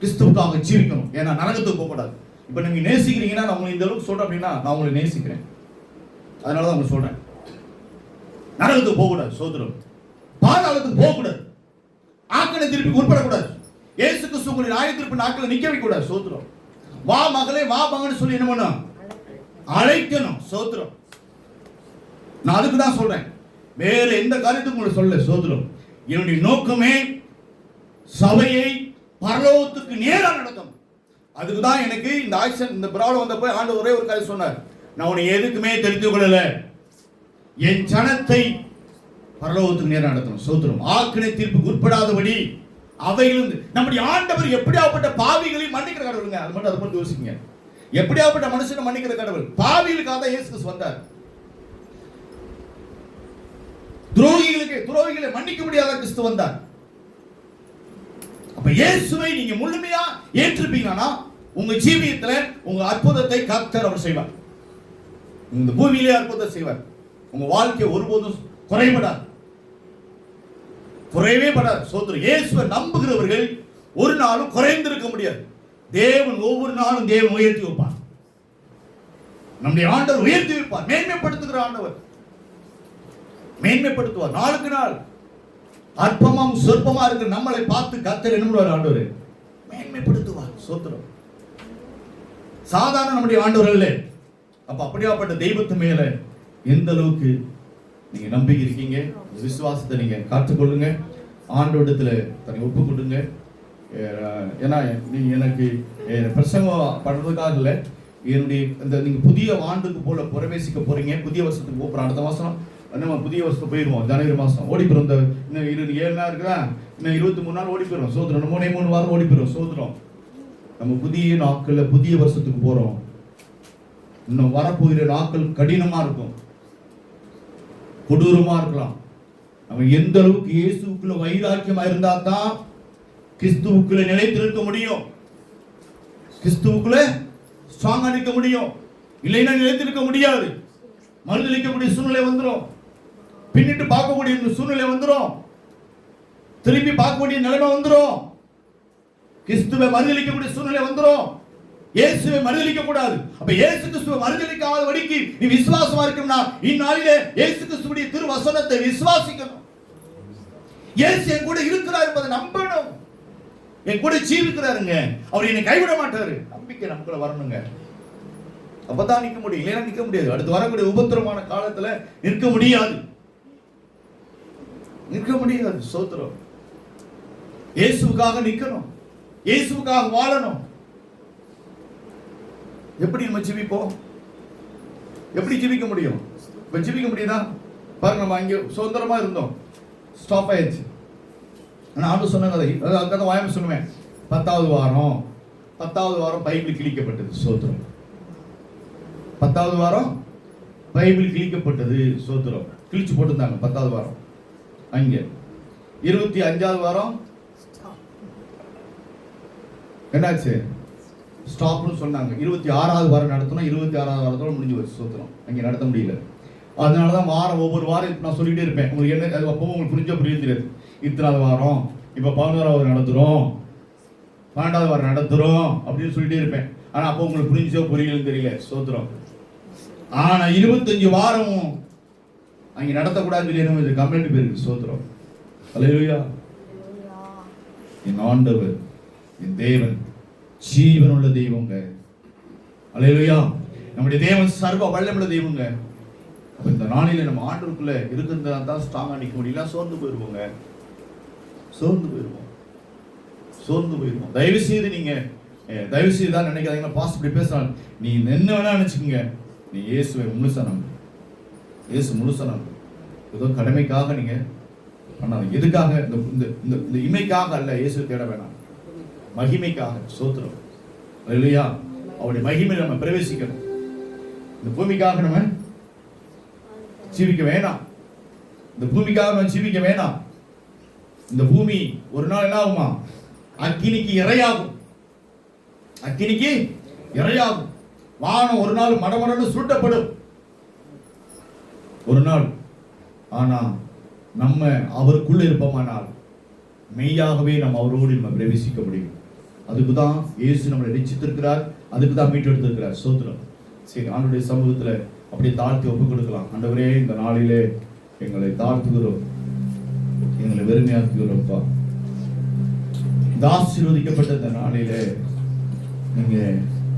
கிறிஸ்துவுக்காக ஜீவிக்கணும். ஏன்னா நரகத்துக்கு போக கூடாது. இப்ப நீங்க நேசிக்கிறீங்கன்னா நான் உங்களை இந்த அளவுக்கு சொல்றேன் அப்படின்னா நான் உங்களை நேசிக்கிறேன், அதனாலதான் உங்களுக்கு சொல்றேன். நரகத்துக்கு போக கூடாது. சோத்திரம். பாதாளத்துக்கு போக கூடாது. ஆக்கனை திருப்பி உட்படக்கூடாது. இயேசு கிறிஸ்து உங்களுடைய நியாய தீர்ப்பு நாட்களை நிக்க வைக்க கூடாது. சோத்திரம். வா மகளே வா மகன்னு சொல்லி என்ன பண்ணணும்? அழைக்கணும். சோத்திரம். நான் அதுக்கு தான் சொல்றேன், வேற எந்த காரியத்துக்கும் உங்களுக்கு சொல்ல. சோத்திரம். என்னுடைய நோக்கமே சபையை பரலோகத்துக்கு நேரா நடத்தணும். அதுக்கு தான் எனக்கு இந்த ஆக்ஷன் இந்த ப்ராப்ளம் வந்தப்போ ஆண்டவர் ஒரே ஒரு காரியம் சொன்னார், நான் உன்னை எதுக்குமே தெரிந்து கொள்ளல, என் ஜனத்தை பரலோகத்துக்கு நேரா நடத்தணும். சோத்திரம். ஆக்கினை தீர்ப்புக்கு உட்படாதபடி அவைகளிலிருந்து நம்முடைய ஆண்டவர் எப்படியாப்பட்ட பாவிகளை மன்னிக்கிற கடவுளுங்க. அது மட்டும் அதை மட்டும் யோசிங்க. எப்படியாப்பட்ட மனுஷனை மன்னிக்கிற கடவுள். பாவிகளுக்காக தான் இயேசு கிறிஸ்து வந்தார். துரோகிகளை மன்னிக்க முடியாத கிறிஸ்து வந்தார். அப்ப இயேசுவை நீங்க முழுமையா ஏற்றுப்பீங்கன்னா உங்க ஜீவியத்துல உங்க அற்புதத்தை கர்த்தர் அவர் செய்வார். இந்த பூமியிலே அற்புதம் செய்வார். உங்க வாழ்க்கை ஒருபோதும் குறைபடாது, குறையவே படாது. சோத்திரம். இயேசுவை நம்புகிறவர்கள் ஒரு நாளும் குறைந்திருக்க முடியாது. தேவன் ஒவ்வொரு நாளும் தேவன் உயர்த்தி வைப்பார். நம்முடைய ஆண்டவர் உயர்த்தி வைப்பார். மேன்மைப்படுத்துகிற ஆண்டவர் மேன்மைப்படுத்துவார். நாளுக்கு நாள் அற்பமாம் சொற்பமா இருக்கிற நம்மளை பார்த்து கர்த்தர் என்ன பண்ணுவார்? ஆண்டவர் மேன்மைப்படுத்துவார். சோத்திரம். சாதாரண நம்முடைய ஆண்டவர் இல்லை. அப்ப அப்படியாப்பட்ட தெய்வத்து மேல எந்த அளவுக்கு நீங்க நம்பிக்கை இருக்கீங்க, விசுவாசத்தை நீங்க காத்துக்கொள்ளுங்க. ஆண்டவரிடத்துல தன்னை ஒப்பு கொடுங்க. ஏன்னா நீங்க எனக்கு பிரசங்கம் பண்றதுக்காக இல்லை, என்னுடைய இந்த நீங்க புதிய ஆண்டுக்கு போல பிரவேசிக்க போறீங்க. புதிய வருஷத்துக்கு போறோம். அடுத்த மாசம் நம்ம புதிய வருஷத்துக்கு போயிடுவோம். ஜனவரி மாசம் ஓடி போயிடும். இந்த இன்னும் 7 நாள் இருக்குதா, இன்னும் 23 நாள் ஓடி போயிடும். சோத்திரம். 3 வாரம் ஓடி போயிடும். சோத்திரம். நம்ம புதிய நாட்கள்ல புதிய வருஷத்துக்கு போறோம். இன்னும் வரப்போகிற நாட்கள் கடினமா இருக்கும், கொடூரமா இருக்கலாம். நம்ம எந்த அளவுக்கு இயேசுக்குள்ள வைராக்கியமா இருந்தா தான் கிறிஸ்துவுக்குள்ள நிலைத்திருக்க முடியும், கிறிஸ்துவுக்குள்ள ஸ்ட்ராங்கா நிற்க முடியும். இல்லைன்னா நிலைத்திருக்க முடியாது. மறுதளிக்கக்கூடிய சூழ்நிலை வந்துடும், பின்னிட்டு பார்க்கக்கூடிய சூழ்நிலை வந்துடும், திருப்பி பார்க்கக்கூடிய நிலைமை வந்துடும், கிறிஸ்துவை மறுதளிக்கக்கூடிய சூழ்நிலை வந்துடும். இயேசுவை மறுதளிக்க கூடாது. அப்ப இயேசு கிறிஸ்துவை மறுதளிக்காதபடிக்கு நீ விசுவாசமா இருக்கணும்னா இந்நாளிலே இயேசு கிறிஸ்துவுடைய திருவசனத்தை விசுவாசிக்கணும். இயேசு என் கூட இருக்கிறார் என்பதை நம்பணும். என் கூட ஜீவிக்கிறாருங்க, அவர் என்னை கைவிட மாட்டாரு. நம்பிக்கை நமக்குள்ள வரணுங்க. அப்பதான் நிற்க முடியும், இல்லைன்னா நிற்க முடியாது. அடுத்து வரக்கூடிய உபத்திரமான காலத்துல நிற்க முடியாது, நிற்க முடியாது. சோத்திரம். இயேசுவுக்காக நிற்கணும், இயேசுவுக்காக வாழணும். எப்படி நம்ம ஜீவிப்போம்? எப்படி ஜீவிக்க முடியும்? இப்ப ஜீவிக்க முடியுதா பாருங்க. நம்ம அங்கே சுதந்திரமா இருந்தோம், ஸ்டாப் ஆயிடுச்சு. ஆனா ஆண்டு சொன்னாங்க, அதை வாயம் சொல்லுவேன். 10வது வாரம் பைபிள் கிழிக்கப்பட்டது. சோத்திரம். 10வது வாரம் பைபிள் கிழிக்கப்பட்டது. சோத்திரம். கிழிச்சு போட்டுருந்தாங்க 10வது வாரம். அங்க 25வது வாரம் என்னாச்சு? ஸ்டாப்னு சொன்னாங்க. 26வது வாரம் நடத்தணும். 26வது வாரத்தோட முடிஞ்சு வச்சு. சோத்திரம். அங்கே நடத்த முடியல. அதனாலதான் வாரம் ஒவ்வொரு வாரம் நான் சொல்லிட்டே இருப்பேன். உங்களுக்கு என்ன அது அப்பவும் உங்களுக்கு புரிஞ்ச தெரியாது. 2வது வாரம், இப்ப 11வது நடத்துறோம், 12வது வாரம் நடத்துறோம் அப்படின்னு சொல்லிட்டே இருப்பேன். ஆனா அப்போ உங்களுக்கு புரிஞ்சோ புரியலன்னு தெரியல. சோத்திரம். ஆனா 25 வாரமும் அங்க நடத்தக்கூடாதுன்னு சொல்லி கம்ப்ளைண்ட் போயிருக்கு. சோத்திரம். அல்லேலூயா. என் ஆண்டவர், என் தேவன் ஜீவனுள்ள தெய்வங்க. அல்லேலூயா. நம்முடைய தேவன் சர்வ வல்லமையுள்ள தெய்வங்க. இந்த நாளில நம்ம ஆண்டவருக்குள்ள இருக்கிறதா தான் ஸ்ட்ராங்கா நிற்க முடியல. சோர்ந்து போயிருவோங்க, சோர்ந்து போயிருவோம். தயவு செய்து நீங்க தயவு செய்து தான் நினைக்காதீங்க. பாஸ்ட் இப்படி பேசுறாங்க, நீ என்ன வேணா நினைச்சுக்கோங்க. நீ இயேசுவை முழுசா நம்பு, இயேசு முழுசா நம்பு. ஏதோ கடமைக்காக நீங்க பண்ணாதீங்க. எதுக்காக? இந்த இமைக்காக அல்ல. இயேசு தேட வேணாம், மகிமைக்காக. சோத்திரம். அல்லேலூயா. அவருடைய மகிமை நம்ம பிரவேசிக்கணும். இந்த பூமிக்காக நம்ம ஜீவிக்க வேணாம். இந்த பூமிக்காக நம்ம ஜீவிக்க வேணாம். இந்த பூமி ஒரு நாள் என்ன ஆகுமா? அக்கினிக்கு இரையாகும், அக்கினிக்கு இரையாகும். வானம் ஒரு நாள் மடமடன்னு சுட்டப்படும். ஒரு நாள் ஆனா நம்ம அவருக்குள்ள இருப்போமானால் மெய்யாகவே நம்ம அவரோடு நம்ம பிரவேசிக்க முடியும். அதுக்கு தான் இயேசு நம்மளை ரட்சித்திருக்கிறார், அதுக்கு தான் மீட்டு எடுத்திருக்கிறார். ஸ்தோத்திரம். சரி, ஆண்டவருடைய சமூகத்துல அப்படியே தாழ்த்தி ஒப்பு கொடுக்கலாம். ஆண்டவரே, இந்த நாளிலே எங்களை தாழ்த்துகிறோம், எங்களை வெறுமையாக்குகிறோம்ப்பா. இந்த ஆசீர்வதிக்கப்பட்ட இந்த நாளிலே நீங்க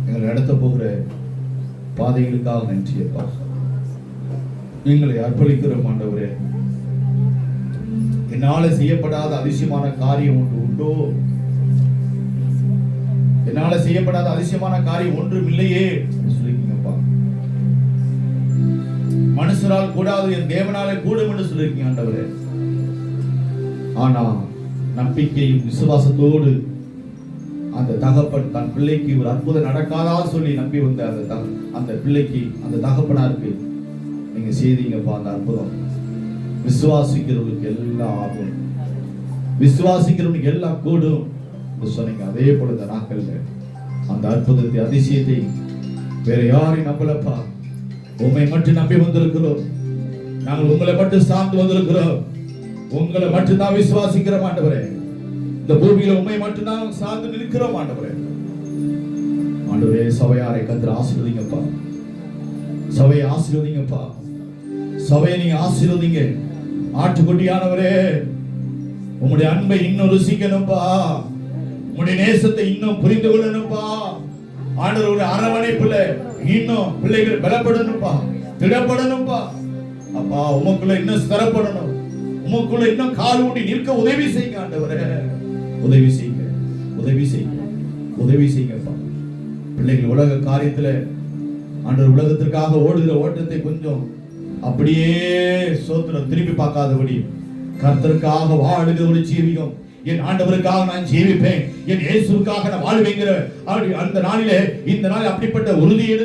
எங்களை நடத்த போகிற பாதைகளுக்காக நன்றியப்பா. எங்களை அர்ப்பணிக்கிறோம் ஆண்டவரே. என்னால செய்யப்படாத அதிசயமான காரியம் ஒன்று உண்டோ? என்னால செய்யப்படாத அதிசயமான காரியம் ஒன்றும் இல்லையே சொல்லிருக்கீங்கப்பா. மனுஷரால் கூடாது, என் தேவனாலே கூடும் என்று சொல்லிருக்கீங்க ஆண்டவரே. ஆனா நம்பிக்கையும் விசுவாசத்தோடு அந்த தகப்பன் தன் பிள்ளைக்கு ஒரு அற்புதம் நடக்காதா சொல்லி நம்பி வந்த அந்த பிள்ளைக்கு, அந்த தகப்பனாருக்கு நீங்க செய்தீங்கப்பா அந்த அற்புதம். விசுவாசிக்கிறவங்களுக்கு எல்லாம் ஆகும், விசுவாசிக்கிறவங்களுக்கு எல்லாம் கூடும் சொன்னீங்க. அதே போல இந்த நாட்கள்ல அந்த அற்புதத்தை, அதிசயத்தை வேற யாரையும் நம்பலப்பா, உண்மை மட்டும் நம்பி வந்திருக்கிறோம். நாங்கள் உங்களை மட்டும் சார்ந்து வந்திருக்கிறோம், உங்களை மட்டும் தான் விசுவாசிக்கிறோம் ஆண்டவரே. இந்த பூமியில உண்மை மட்டும் தான் சார்ந்து நிற்கிறோம் ஆண்டவரே. ஆண்டவரே, சபையாரை கர்த்தர் ஆசீர்வதிங்கப்பா, சபையை ஆசீர்வதிங்கப்பா, சபையை நீங்க ஆசீர்வதிங்க. ஆட்டுக்குட்டியானவரே, உங்களுடைய அன்பை இன்னும் ருசிக்கணும்பா, உங்களுடைய நேசத்தை இன்னும் புரிந்து கொள்ளணும்பா. ஆண்டவருடைய அரவணைப்புல இன்னும் பிள்ளைகள் பலப்படணும்பா, திடப்படணும்பா. அப்பா, உமக்குள்ள இன்னும் ஸ்திரப்படணும், உமக்குள்ள இன்னும் கால் ஊண்டி நிற்க உதவி செய்யுங்க ஆண்டவரே. உதவி செய்யுங்க, உதவி செய்யுங்க, உதவி செய்யுங்கப்பா. பிள்ளைகள் உலக காரியத்துல ஆண்டவர் உலகத்திற்காக ஓடுகிற ஓட்டத்தை கொஞ்சம் அப்படியே சோத்திரம் திருப்பி பார்க்காதபடி கர்த்தருக்காக வாழுகிற ஒரு ஜீவியம், என் ஆண்டவருக்காக நான் ஜீவிப்பேன், என் இயேசுவுக்காக நான் வாழ்வேங்கிற அந்த நாளிலே, இந்த நாள் அப்படிப்பட்ட உறுதியை